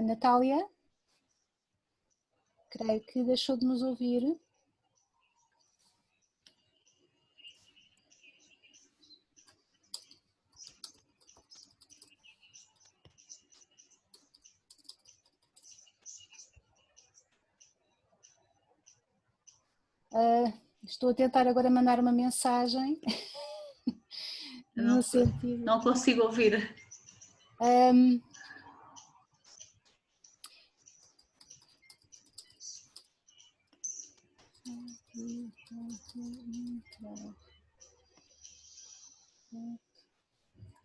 Natália? Creio que deixou de nos ouvir. Estou a tentar agora mandar uma mensagem no sentido... Não consigo ouvir.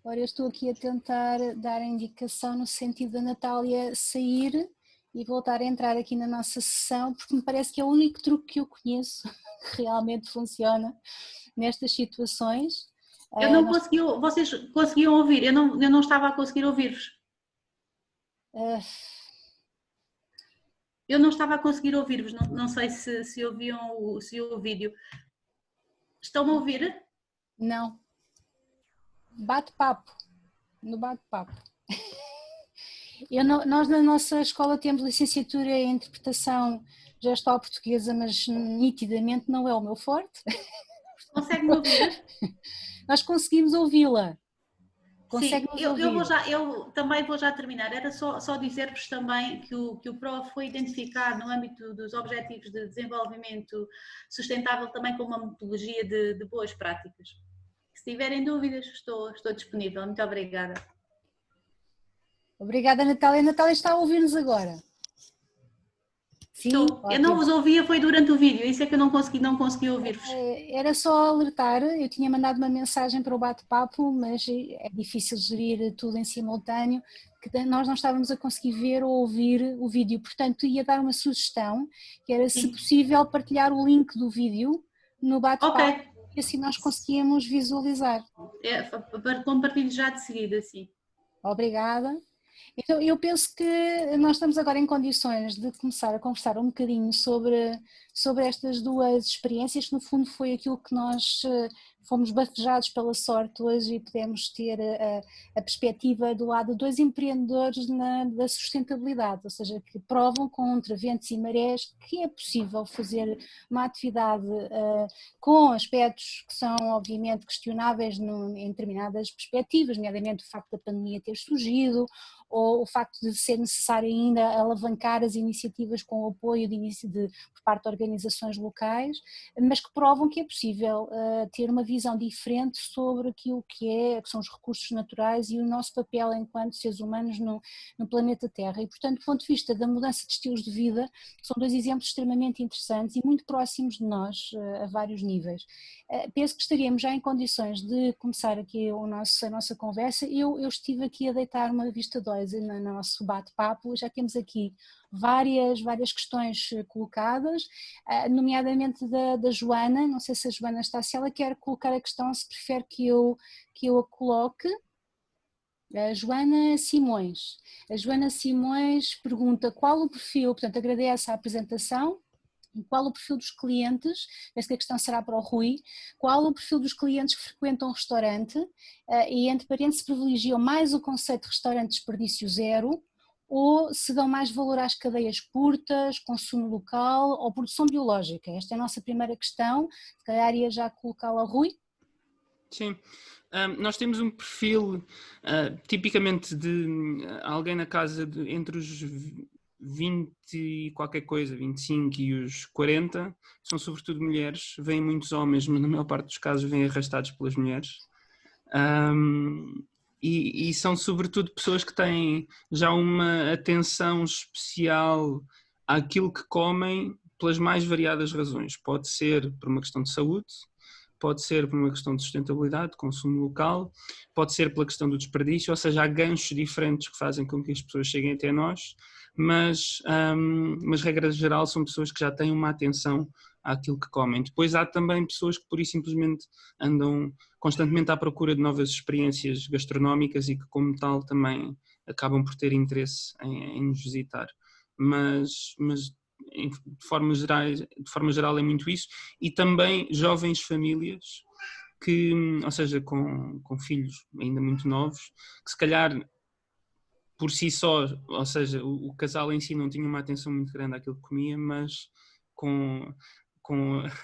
Ora, eu estou aqui a tentar dar a indicação no sentido da Natália sair e voltar a entrar aqui na nossa sessão, porque me parece que é o único truque que eu conheço que realmente funciona nestas situações. Eu não consegui, vocês conseguiam ouvir, eu não estava a conseguir ouvir-vos. Eu não estava a conseguir ouvir-vos, não sei se ouviam o vídeo. Estão-me a ouvir? Não. Bate-papo. No bate-papo. Nós na nossa escola temos licenciatura em interpretação gestual portuguesa, mas nitidamente não é o meu forte. Consegue-me ouvir? Nós conseguimos ouvi-la. Consegue-nos ouvir? Eu também vou já terminar. Era só dizer-vos também que o PRO foi identificado no âmbito dos Objetivos de Desenvolvimento Sustentável também como uma metodologia de boas práticas. Se tiverem dúvidas, estou disponível. Muito obrigada. Obrigada, Natália. A Natália está a ouvir-nos agora. Sim, eu não vos ouvia, foi durante o vídeo, isso é que eu não consegui ouvir-vos. Era só alertar, eu tinha mandado uma mensagem para o bate-papo, mas é difícil gerir tudo em simultâneo, que nós não estávamos a conseguir ver ou ouvir o vídeo, portanto ia dar uma sugestão, que era se possível partilhar o link do vídeo no bate-papo, e assim nós conseguíamos visualizar. Compartilho já de seguida, sim. Obrigada. Então, eu penso que nós estamos agora em condições de começar a conversar um bocadinho sobre estas duas experiências, que no fundo foi aquilo que nós fomos bafejados pela sorte hoje e pudemos ter a perspectiva do lado de dois empreendedores da sustentabilidade, ou seja, que provam contra ventos e marés que é possível fazer uma atividade com aspectos que são obviamente questionáveis em determinadas perspectivas, nomeadamente o facto da pandemia ter surgido, ou o facto de ser necessário ainda alavancar as iniciativas com o apoio por parte de organizações locais, mas que provam que é possível ter uma visão diferente sobre aquilo que são os recursos naturais e o nosso papel enquanto seres humanos no planeta Terra. E, portanto, do ponto de vista da mudança de estilos de vida, são dois exemplos extremamente interessantes e muito próximos de nós a vários níveis. Penso que estaríamos já em condições de começar aqui a nossa conversa. Eu estive aqui a deitar uma vista de olhos no nosso bate-papo, já temos aqui várias questões colocadas, nomeadamente da Joana, não sei se a Joana está, se ela quer colocar a questão, se prefere que eu a coloque. A Joana Simões. A Joana Simões pergunta qual o perfil, portanto agradece a apresentação, qual o perfil dos clientes, penso que a questão será para o Rui, qual o perfil dos clientes que frequentam o restaurante e entre parênteses privilegiam mais o conceito de restaurante desperdício zero ou se dão mais valor às cadeias curtas, consumo local ou produção biológica? Esta é a nossa primeira questão, se calhar ia já colocá-la ao Rui. Sim, nós temos um perfil tipicamente de alguém na casa entre os 20 e qualquer coisa, 25 e os 40, são sobretudo mulheres, vêm muitos homens, mas na maior parte dos casos vêm arrastados pelas mulheres. E são sobretudo pessoas que têm já uma atenção especial àquilo que comem pelas mais variadas razões. Pode ser por uma questão de saúde, pode ser por uma questão de sustentabilidade, de consumo local, pode ser pela questão do desperdício, ou seja, há ganchos diferentes que fazem com que as pessoas cheguem até nós, mas regra geral são pessoas que já têm uma atenção àquilo que comem. Depois há também pessoas que pura e simplesmente andam constantemente à procura de novas experiências gastronómicas e que como tal também acabam por ter interesse em nos visitar. Mas de forma geral é muito isso, e também jovens famílias que, ou seja, com filhos ainda muito novos, que se calhar por si só, ou seja, o casal em si não tinha uma atenção muito grande àquilo que comia, mas com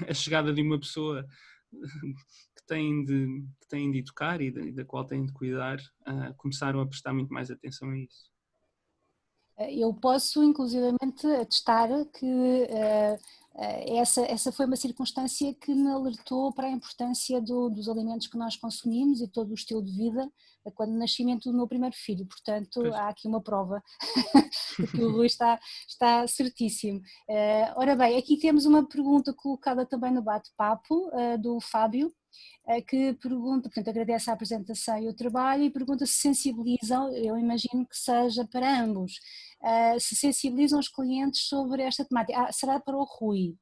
a chegada de uma pessoa que têm de educar e da qual têm de cuidar, começaram a prestar muito mais atenção a isso. Eu posso inclusivamente atestar que essa foi uma circunstância que me alertou para a importância dos alimentos que nós consumimos e todo o estilo de vida quando o nascimento do meu primeiro filho, portanto pois. Há aqui uma prova de que o Rui está certíssimo. Ora bem, aqui temos uma pergunta colocada também no bate-papo do Fábio, que pergunta, portanto agradece a apresentação e o trabalho e pergunta se sensibilizam, eu imagino que seja para ambos, se sensibilizam os clientes sobre esta temática. Será para o Rui,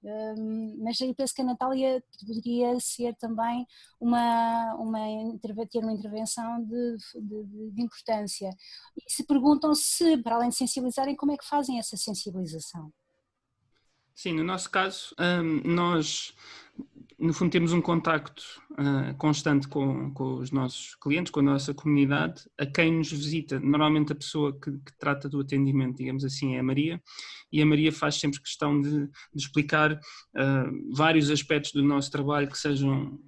mas eu penso que a Natália poderia ser também ter uma intervenção de importância. E se perguntam se, para além de sensibilizarem, como é que fazem essa sensibilização? Sim, no nosso caso, nós no fundo, temos um contacto constante com os nossos clientes, com a nossa comunidade, a quem nos visita. Normalmente a pessoa que trata do atendimento, digamos assim, é a Maria, e a Maria faz sempre questão de explicar vários aspectos do nosso trabalho que sejam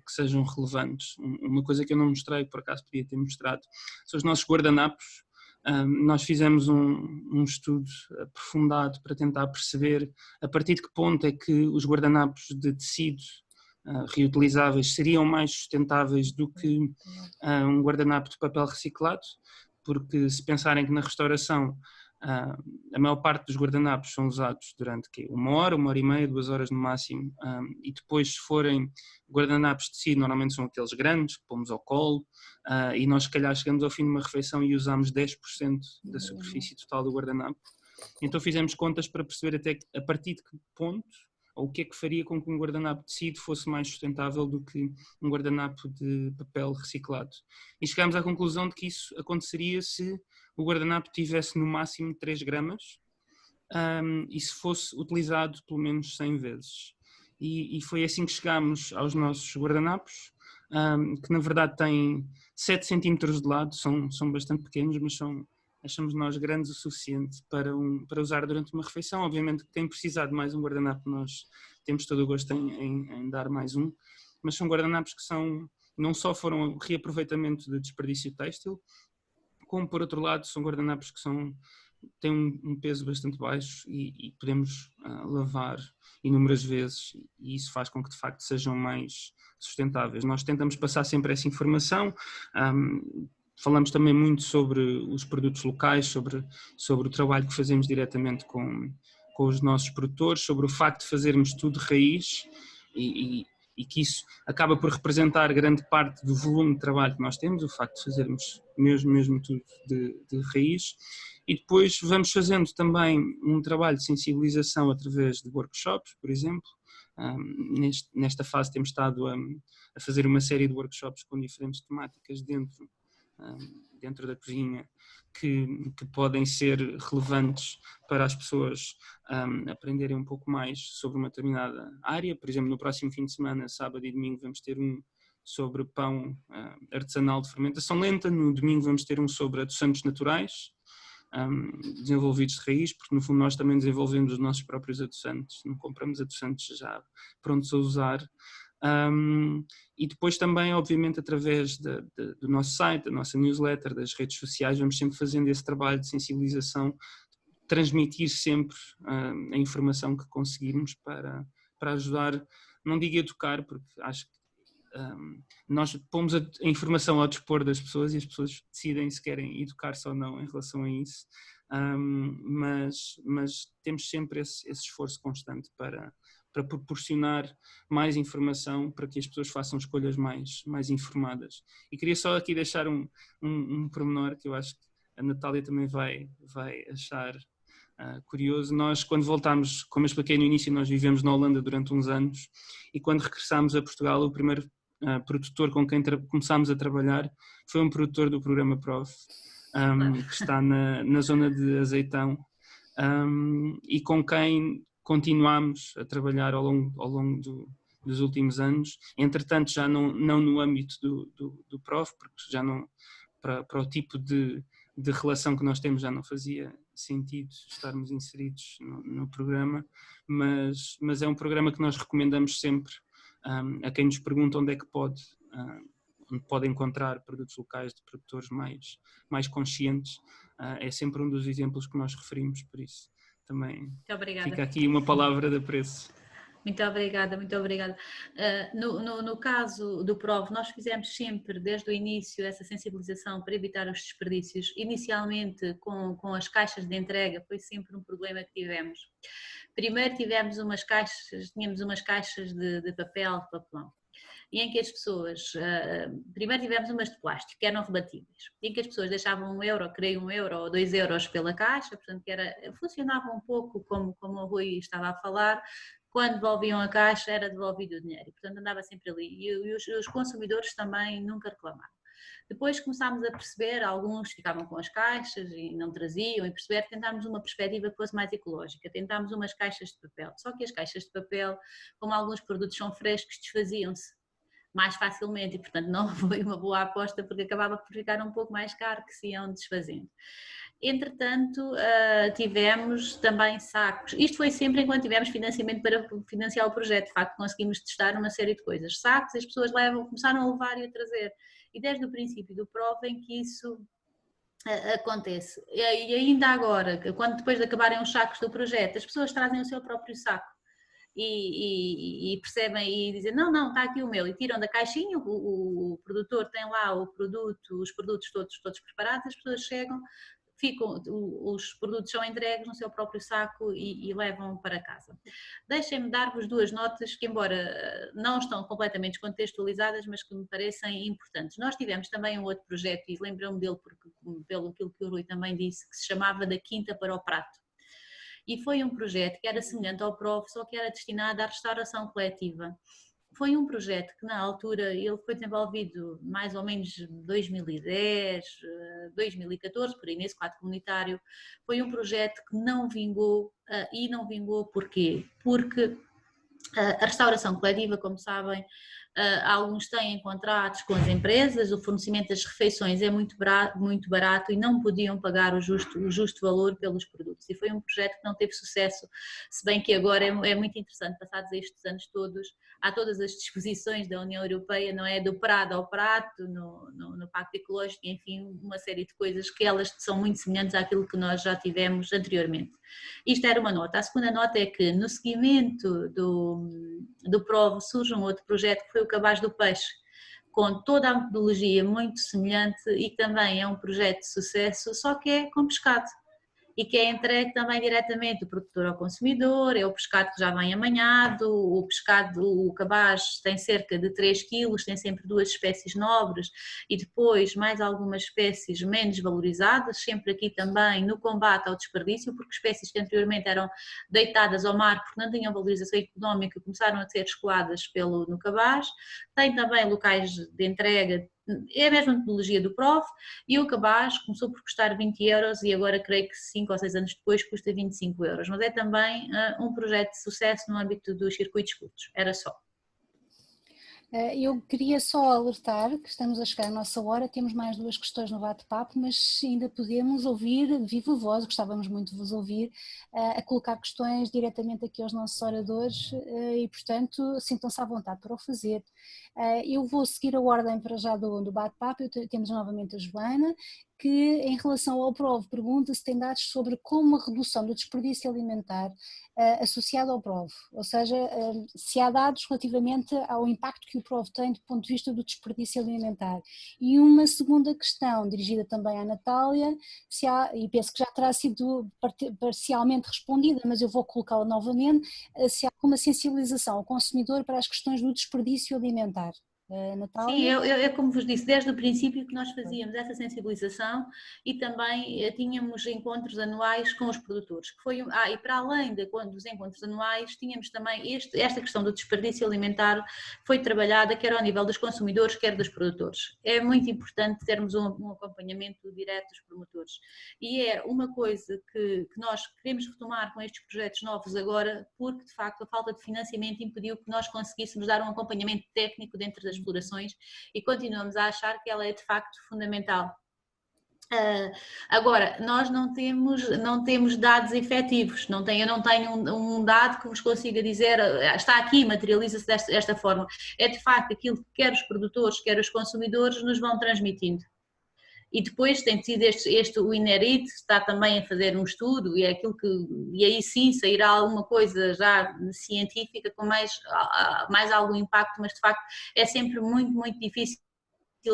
relevantes. Uma coisa que eu não mostrei, por acaso podia ter mostrado, são os nossos guardanapos. Nós fizemos um estudo aprofundado para tentar perceber a partir de que ponto é que os guardanapos de tecido reutilizáveis seriam mais sustentáveis do que um guardanapo de papel reciclado, porque se pensarem que na restauração a maior parte dos guardanapos são usados durante 1 hora e meia, 2 horas no máximo, e depois se forem guardanapos de tecido, normalmente são aqueles grandes que pomos ao colo, e nós se calhar chegamos ao fim de uma refeição e usamos 10% da superfície total do guardanapo. Então fizemos contas para perceber até a partir de que ponto, ou o que é que faria com que um guardanapo de tecido fosse mais sustentável do que um guardanapo de papel reciclado. E chegámos à conclusão de que isso aconteceria se o guardanapo tivesse no máximo 3 gramas e se fosse utilizado pelo menos 100 vezes. E foi assim que chegámos aos nossos guardanapos, que na verdade têm 7 centímetros de lado, são bastante pequenos, mas achamos nós grandes o suficiente para usar durante uma refeição. Obviamente que quem precisar de mais um guardanapo, nós temos todo o gosto em dar mais um, mas são guardanapos que não só foram reaproveitamento de desperdício têxtil, como por outro lado são guardanapos que têm um peso bastante baixo e podemos lavar inúmeras vezes, e isso faz com que de facto sejam mais sustentáveis. Nós tentamos passar sempre essa informação. Falamos também muito sobre os produtos locais, sobre o trabalho que fazemos diretamente com os nossos produtores, sobre o facto de fazermos tudo de raiz e que isso acaba por representar grande parte do volume de trabalho que nós temos, o facto de fazermos mesmo tudo de raiz. E depois vamos fazendo também um trabalho de sensibilização através de workshops, por exemplo. Nesta fase temos estado a fazer uma série de workshops com diferentes temáticas dentro da cozinha que podem ser relevantes para as pessoas aprenderem um pouco mais sobre uma determinada área. Por exemplo, no próximo fim de semana, sábado e domingo, vamos ter um sobre pão artesanal de fermentação lenta. No domingo vamos ter um sobre adoçantes naturais desenvolvidos de raiz, porque no fundo nós também desenvolvemos os nossos próprios adoçantes, não compramos adoçantes já prontos a usar. E depois também, obviamente, através do nosso site, da nossa newsletter, das redes sociais, vamos sempre fazendo esse trabalho de sensibilização, transmitir sempre a informação que conseguirmos para ajudar, não digo educar, porque acho que nós pomos a informação ao dispor das pessoas e as pessoas decidem se querem educar-se ou não em relação a isso, mas temos sempre esse esforço constante para proporcionar mais informação para que as pessoas façam escolhas mais informadas. E queria só aqui deixar um pormenor que eu acho que a Natália também vai achar curioso. Nós, quando voltámos, como eu expliquei no início, nós vivemos na Holanda durante uns anos e quando regressámos a Portugal, o primeiro produtor com quem começámos a trabalhar foi um produtor do programa PROV, que está na zona de Azeitão, e com quem continuámos a trabalhar ao longo dos últimos anos. Entretanto, já não no âmbito do PROV, porque já não, para o tipo de relação que nós temos já não fazia sentido estarmos inseridos no programa, mas é um programa que nós recomendamos sempre a quem nos pergunta onde é que pode encontrar produtos locais de produtores mais conscientes. É sempre um dos exemplos que nós referimos, por isso também fica aqui uma palavra de apreço. Muito obrigada, muito obrigada. No caso do PROV, nós fizemos sempre, desde o início, essa sensibilização para evitar os desperdícios. Inicialmente, com as caixas de entrega, foi sempre um problema que tivemos. Primeiro tínhamos umas caixas de papelão, e em que as pessoas, primeiro tivemos umas de plástico, que eram rebatíveis, em que as pessoas deixavam €1, 1 ou 2 euros pela caixa, portanto funcionava um pouco como o Rui estava a falar. Quando devolviam a caixa era devolvido o dinheiro, portanto andava sempre ali, e os consumidores também nunca reclamavam. Depois começámos a perceber, alguns ficavam com as caixas e não traziam, e tentámos uma perspectiva que fosse mais ecológica, tentámos umas caixas de papel, só que as caixas de papel, como alguns produtos são frescos, desfaziam-se mais facilmente e, portanto, não foi uma boa aposta porque acabava por ficar um pouco mais caro que se iam desfazendo. Entretanto, tivemos também sacos. Isto foi sempre enquanto tivemos financiamento para financiar o projeto. De facto, conseguimos testar uma série de coisas. Sacos, as pessoas começaram a levar e a trazer. E desde o princípio do prova em que isso acontece. E ainda agora, quando depois de acabarem os sacos do projeto, as pessoas trazem o seu próprio saco. E percebem e dizem, não, está aqui o meu, e tiram da caixinha, o produtor tem lá os produtos todos preparados, as pessoas chegam, os produtos são entregues no seu próprio saco e levam para casa. Deixem-me dar-vos duas notas que, embora não estão completamente descontextualizadas, mas que me parecem importantes. Nós tivemos também um outro projeto, e lembrei-me dele pelo aquilo que o Rui também disse, que se chamava Da Quinta para o Prato. E foi um projeto que era semelhante ao PROV, só que era destinado à restauração coletiva. Foi um projeto que na altura ele foi desenvolvido mais ou menos 2010, 2014, por aí nesse quadro comunitário. Foi um projeto que não vingou, e não vingou porquê? Porque a restauração coletiva, como sabem, alguns têm contratos com as empresas, o fornecimento das refeições é muito barato e não podiam pagar o justo valor pelos produtos. E foi um projeto que não teve sucesso, se bem que agora é muito interessante, passados estes anos todos, há todas as disposições da União Europeia, não é? Do prado ao prato, no Pacto Ecológico, enfim, uma série de coisas que elas são muito semelhantes àquilo que nós já tivemos anteriormente. Isto era uma nota. A segunda nota é que no seguimento do PROV surge um outro projeto que foi o Cabaz do Peixe, com toda a metodologia muito semelhante e que também é um projeto de sucesso, só que é com pescado e que é entregue também diretamente do produtor ao consumidor, é o pescado que já vem amanhado, o cabaz tem cerca de 3 quilos, tem sempre 2 espécies nobres e depois mais algumas espécies menos valorizadas, sempre aqui também no combate ao desperdício, porque espécies que anteriormente eram deitadas ao mar porque não tinham valorização económica começaram a ser escoadas no cabaz, tem também locais de entrega. É a mesma metodologia do PROV e o cabaz começou por custar 20 euros e agora creio que 5 ou 6 anos depois custa 25 euros, mas é também um projeto de sucesso no âmbito dos circuitos curtos, era só. Eu queria só alertar que estamos a chegar à nossa hora, temos mais 2 questões no bate-papo, mas ainda podemos ouvir de viva voz, gostávamos muito de vos ouvir, a colocar questões diretamente aqui aos nossos oradores e, portanto, sintam-se à vontade para o fazer. Eu vou seguir a ordem para já do bate-papo, temos novamente a Joana, que em relação ao PROV pergunta se tem dados sobre como a redução do desperdício alimentar associado ao PROV, ou seja, se há dados relativamente ao impacto que o PROV tem do ponto de vista do desperdício alimentar. E uma segunda questão, dirigida também à Natália, e penso que já terá sido parcialmente respondida, mas eu vou colocá-la novamente, se há alguma sensibilização ao consumidor para as questões do desperdício alimentar. Natália? Sim, é como vos disse, desde o princípio que nós fazíamos essa sensibilização e também tínhamos encontros anuais com os produtores. E para além dos encontros anuais, tínhamos também esta questão do desperdício alimentar foi trabalhada quer ao nível dos consumidores, quer dos produtores. É muito importante termos um acompanhamento direto dos promotores. E é uma coisa que nós queremos retomar com estes projetos novos agora, porque de facto a falta de financiamento impediu que nós conseguíssemos dar um acompanhamento técnico dentro das explorações e continuamos a achar que ela é de facto fundamental. Agora, nós não temos dados efetivos, eu não tenho um dado que vos consiga dizer, está aqui, materializa-se desta forma. É de facto aquilo que quer os produtores, quer os consumidores nos vão transmitindo. E depois tem sido o INERIT está também a fazer um estudo e aí sim sairá alguma coisa já científica com mais algum impacto, mas de facto é sempre muito, muito difícil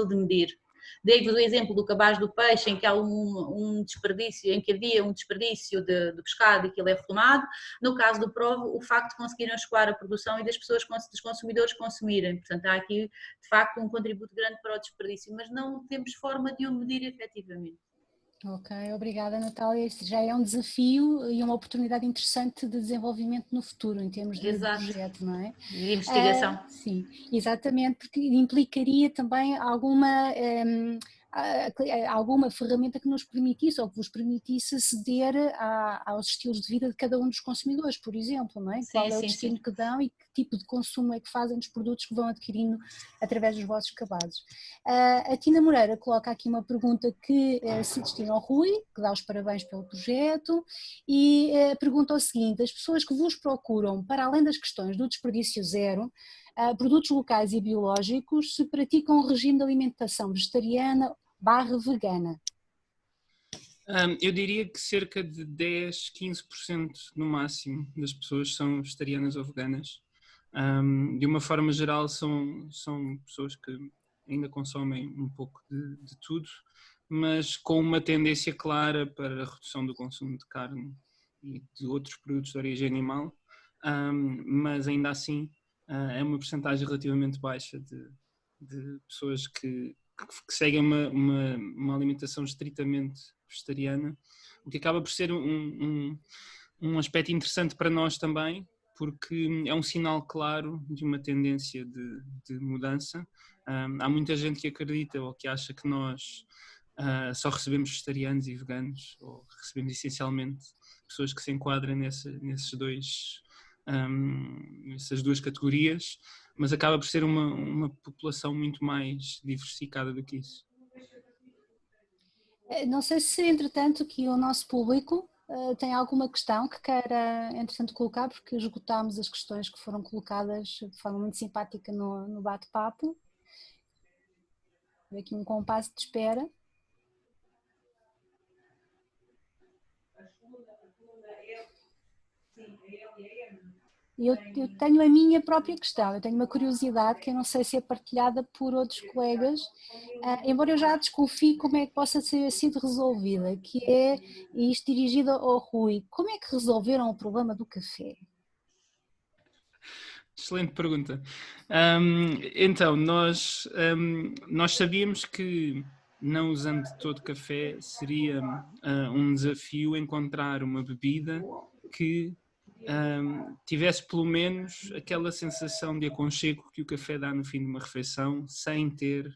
de medir. Dei-vos o exemplo do cabaz do peixe, em que há um desperdício, em que havia um desperdício de pescado e que ele é retomado. No caso do PROV, o facto de conseguirem escoar a produção e dos consumidores consumirem. Portanto, há aqui, de facto, um contributo grande para o desperdício, mas não temos forma de o medir efetivamente. Ok, obrigada, Natália. Este já é um desafio e uma oportunidade interessante de desenvolvimento no futuro, em termos de Exato, projeto, não é? de investigação. Sim, exatamente, porque implicaria também alguma ferramenta que nos permitisse ou que vos permitisse aceder aos estilos de vida de cada um dos consumidores, por exemplo, não é? Qual Sim, é o sim, destino sim. que dão e que tipo de consumo é que fazem dos produtos que vão adquirindo através dos vossos cabazes. A Tina Moreira coloca aqui uma pergunta que se destina ao Rui, que dá os parabéns pelo projeto, e pergunta o seguinte: as pessoas que vos procuram, para além das questões do desperdício zero, produtos locais e biológicos, se praticam um regime de alimentação vegetariana / vegana? Eu diria que cerca de 10, 15% no máximo das pessoas são vegetarianas ou veganas. De uma forma geral são pessoas que ainda consomem um pouco de tudo, mas com uma tendência clara para a redução do consumo de carne e de outros produtos de origem animal, mas ainda assim é uma percentagem relativamente baixa de pessoas que seguem uma alimentação estritamente vegetariana, o que acaba por ser um aspecto interessante para nós também, porque é um sinal claro de uma tendência de mudança. Há muita gente que acredita ou que acha que nós só recebemos vegetarianos e veganos, ou recebemos essencialmente pessoas que se enquadram nessas duas categorias, mas acaba por ser uma população muito mais diversificada do que isso. Não sei se, entretanto, que o nosso público tem alguma questão que queira, entretanto, colocar, porque esgotámos as questões que foram colocadas de forma muito simpática no bate-papo. Aqui um compasso de espera. Eu tenho a minha própria questão, eu tenho uma curiosidade que eu não sei se é partilhada por outros colegas, embora eu já desconfie como é que possa ter sido resolvida, que é, e isto dirigido ao Rui, como é que resolveram o problema do café? Excelente pergunta. Então, nós sabíamos que não usando todo café seria um desafio encontrar uma bebida que tivesse pelo menos aquela sensação de aconchego que o café dá no fim de uma refeição, sem ter,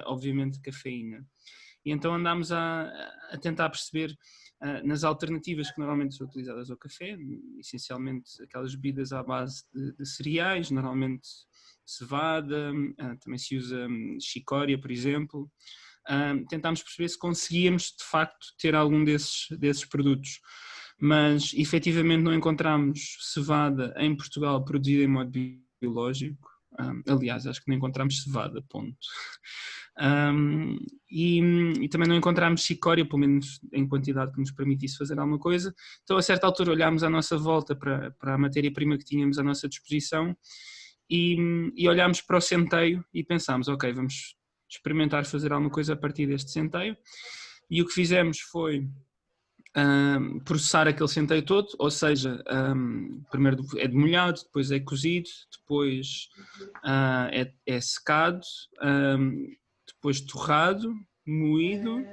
obviamente, cafeína. E então andámos a tentar perceber nas alternativas que normalmente são utilizadas ao café, essencialmente aquelas bebidas à base de cereais, normalmente cevada, também se usa chicória, por exemplo. Tentámos perceber se conseguíamos de facto ter algum desses produtos, mas efetivamente não encontramos cevada em Portugal produzida em modo biológico. Aliás, acho que não encontramos cevada, ponto. E também não encontramos chicória, pelo menos em quantidade que nos permitisse fazer alguma coisa. Então, a certa altura, olhámos à nossa volta para a matéria-prima que tínhamos à nossa disposição e olhámos para o centeio e pensámos, ok, vamos experimentar fazer alguma coisa a partir deste centeio. E o que fizemos foi processar aquele centeio todo, ou seja, primeiro é demolhado, depois é cozido, depois é secado, depois torrado, moído,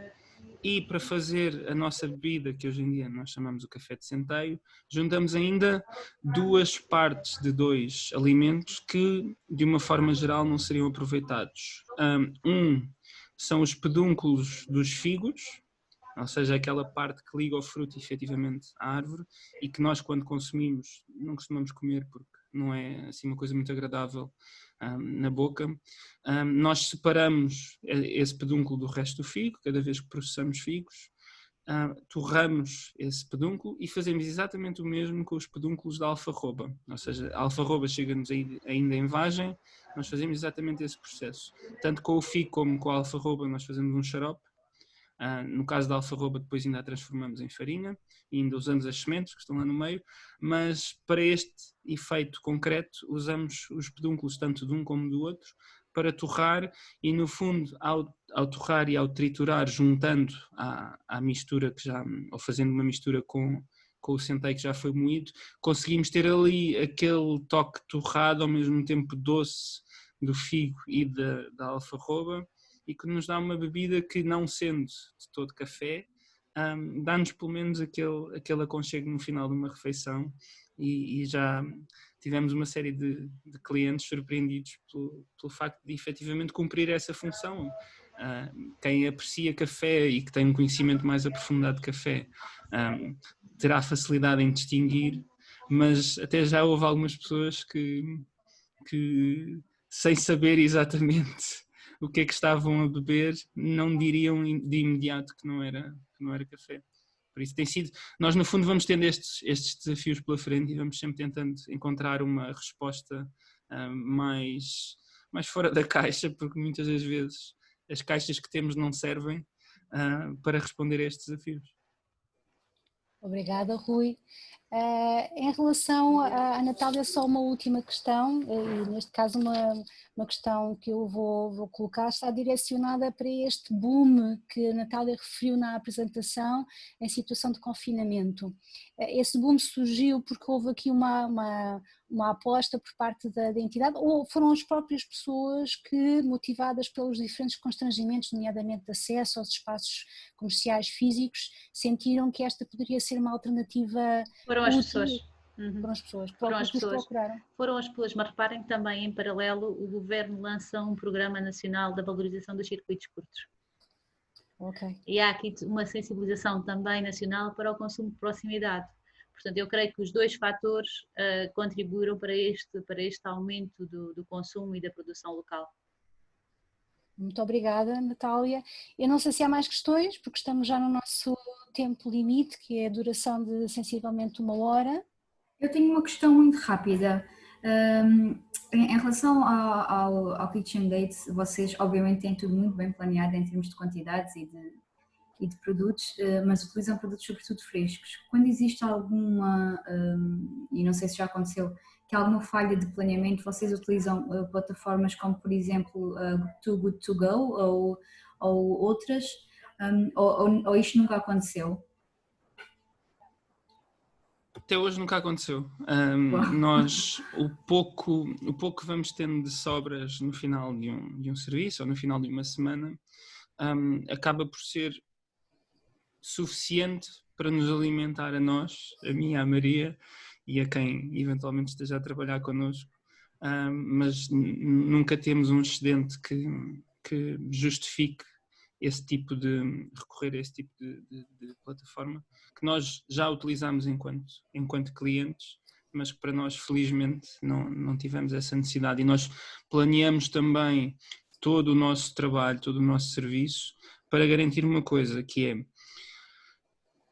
e para fazer a nossa bebida, que hoje em dia nós chamamos o café de centeio, juntamos ainda duas partes de dois alimentos que de uma forma geral não seriam aproveitados. São os pedúnculos dos figos, ou seja, aquela parte que liga o fruto efetivamente à árvore e que nós quando consumimos não costumamos comer porque não é assim uma coisa muito agradável na boca. Nós separamos esse pedúnculo do resto do figo, cada vez que processamos figos, torramos esse pedúnculo e fazemos exatamente o mesmo com os pedúnculos da alfarroba, ou seja, a alfarroba chega-nos ainda em vagem, nós fazemos exatamente esse processo, tanto com o figo como com a alfarroba nós fazemos um xarope. No caso da alfarroba depois ainda a transformamos em farinha e ainda usamos as sementes que estão lá no meio, mas para este efeito concreto usamos os pedúnculos tanto de um como do outro para torrar e no fundo ao torrar e ao triturar juntando à mistura que já, ou fazendo uma mistura com o centeio que já foi moído, conseguimos ter ali aquele toque torrado ao mesmo tempo doce do figo e da alfarroba, e que nos dá uma bebida que, não sendo de todo café, dá-nos pelo menos aquele aconchego no final de uma refeição, e já tivemos uma série de clientes surpreendidos pelo facto de efetivamente cumprir essa função. Quem aprecia café e que tem um conhecimento mais aprofundado de café terá facilidade em distinguir, mas até já houve algumas pessoas que sem saber exatamente o que é que estavam a beber, não diriam de imediato que não era café. Por isso tem sido, nós no fundo vamos tendo estes desafios pela frente e vamos sempre tentando encontrar uma resposta mais fora da caixa, porque muitas das vezes as caixas que temos não servem para responder a estes desafios. Obrigada, Rui. Em relação à Natália, só uma última questão, e neste caso uma questão que eu vou colocar, está direcionada para este boom que a Natália referiu na apresentação em situação de confinamento. Esse boom surgiu porque houve aqui uma aposta por parte da entidade, ou foram as próprias pessoas que, motivadas pelos diferentes constrangimentos, nomeadamente de acesso aos espaços comerciais físicos, sentiram que esta poderia ser uma alternativa. Foram as pessoas. Foram as pessoas. Foram as pessoas. Procuraram. Foram as pessoas, mas reparem que também em paralelo o Governo lança um Programa Nacional da Valorização dos Circuitos Curtos. Okay. E há aqui uma sensibilização também nacional para o consumo de proximidade. Portanto, eu creio que os dois fatores contribuíram para este aumento do consumo e da produção local. Muito obrigada, Natália. Eu não sei se há mais questões, porque estamos já no nosso tempo limite, que é a duração de sensivelmente 1 hora. Eu tenho uma questão muito rápida. Em relação ao Kitchen Date, vocês obviamente têm tudo muito bem planeado em termos de quantidades e de produtos, mas utilizam produtos sobretudo frescos. Quando existe alguma, e não sei se já aconteceu, que há alguma falha de planeamento, vocês utilizam plataformas como, por exemplo, Too Good To Go ou outras, ou isto nunca aconteceu? Até hoje nunca aconteceu. Nós, o pouco que vamos tendo de sobras no final de um serviço ou no final de uma semana, acaba por ser suficiente para nos alimentar a nós, a mim e à Maria, e a quem eventualmente esteja a trabalhar connosco, mas nunca temos um excedente que justifique recorrer a esse tipo de plataforma, que nós já utilizamos enquanto clientes, mas que para nós felizmente não tivemos essa necessidade, e nós planeamos também todo o nosso trabalho, todo o nosso serviço para garantir uma coisa, que é: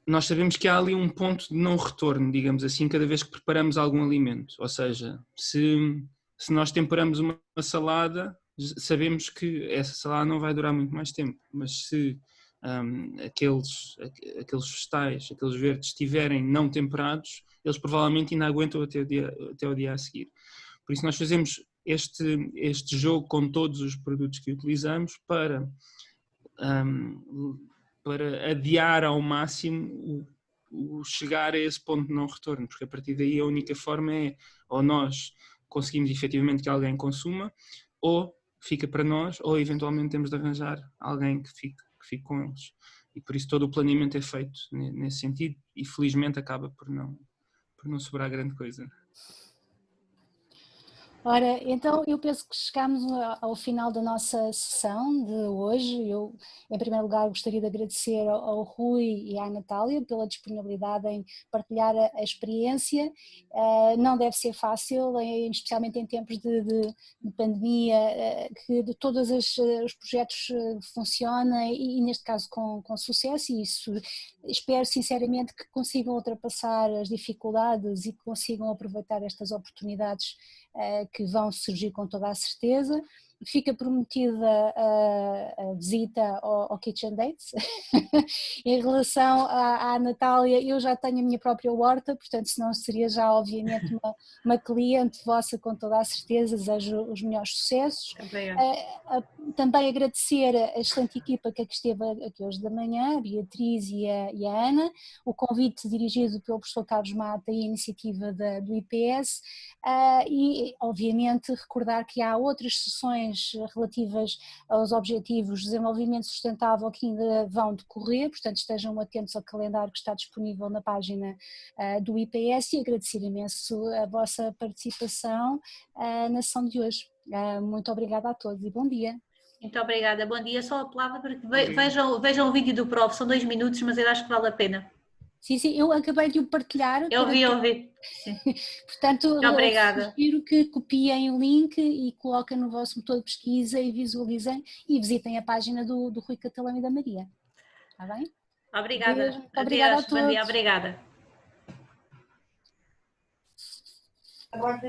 nós sabemos que há ali um ponto de não retorno, digamos assim, cada vez que preparamos algum alimento. Ou seja, se nós temperamos uma salada, sabemos que essa salada não vai durar muito mais tempo, mas se aqueles vegetais, aqueles verdes estiverem não temperados, eles provavelmente ainda aguentam até o dia a seguir. Por isso nós fazemos este jogo com todos os produtos que utilizamos para adiar ao máximo o chegar a esse ponto de não retorno, porque a partir daí a única forma é: ou nós conseguimos efetivamente que alguém consuma, ou fica para nós, ou eventualmente temos de arranjar alguém que fique com eles. E por isso todo o planeamento é feito nesse sentido, e felizmente acaba por não sobrar grande coisa. Ora, então eu penso que chegamos ao final da nossa sessão de hoje. Eu, em primeiro lugar, gostaria de agradecer ao Rui e à Natália pela disponibilidade em partilhar a experiência. Não deve ser fácil, especialmente em tempos de pandemia, que de todos os projetos funcionem e neste caso com sucesso, e isso espero sinceramente que consigam ultrapassar as dificuldades e que consigam aproveitar estas oportunidades que vão surgir com toda a certeza. Fica prometida a visita ao Kitchen Dates. Em relação à Natália, eu já tenho a minha própria horta, portanto senão seria já obviamente uma cliente vossa com toda a certeza. Desejo os melhores sucessos. Também agradecer a excelente equipa que aqui esteve aqui hoje da manhã, a Beatriz e a Ana, o convite dirigido pelo professor Carlos Mata e a iniciativa do IPS, e obviamente recordar que há outras sessões questões relativas aos objetivos de desenvolvimento sustentável que ainda vão decorrer, portanto estejam atentos ao calendário que está disponível na página do IPS e agradecer imenso a vossa participação na sessão de hoje. Muito obrigada a todos e bom dia. Muito obrigada, bom dia. Só a palavra para que vejam o vídeo do Prof, são 2 minutos, mas eu acho que vale a pena. Sim, eu acabei de o partilhar. Eu ouvi. Sim. Portanto, muito obrigada. Sugiro que copiem o link e coloquem no vosso motor de pesquisa e visualizem e visitem a página do Rui Catalão e da Maria. Está bem? Obrigada. Beijo, obrigada a todos. Bom dia, obrigada. Agora,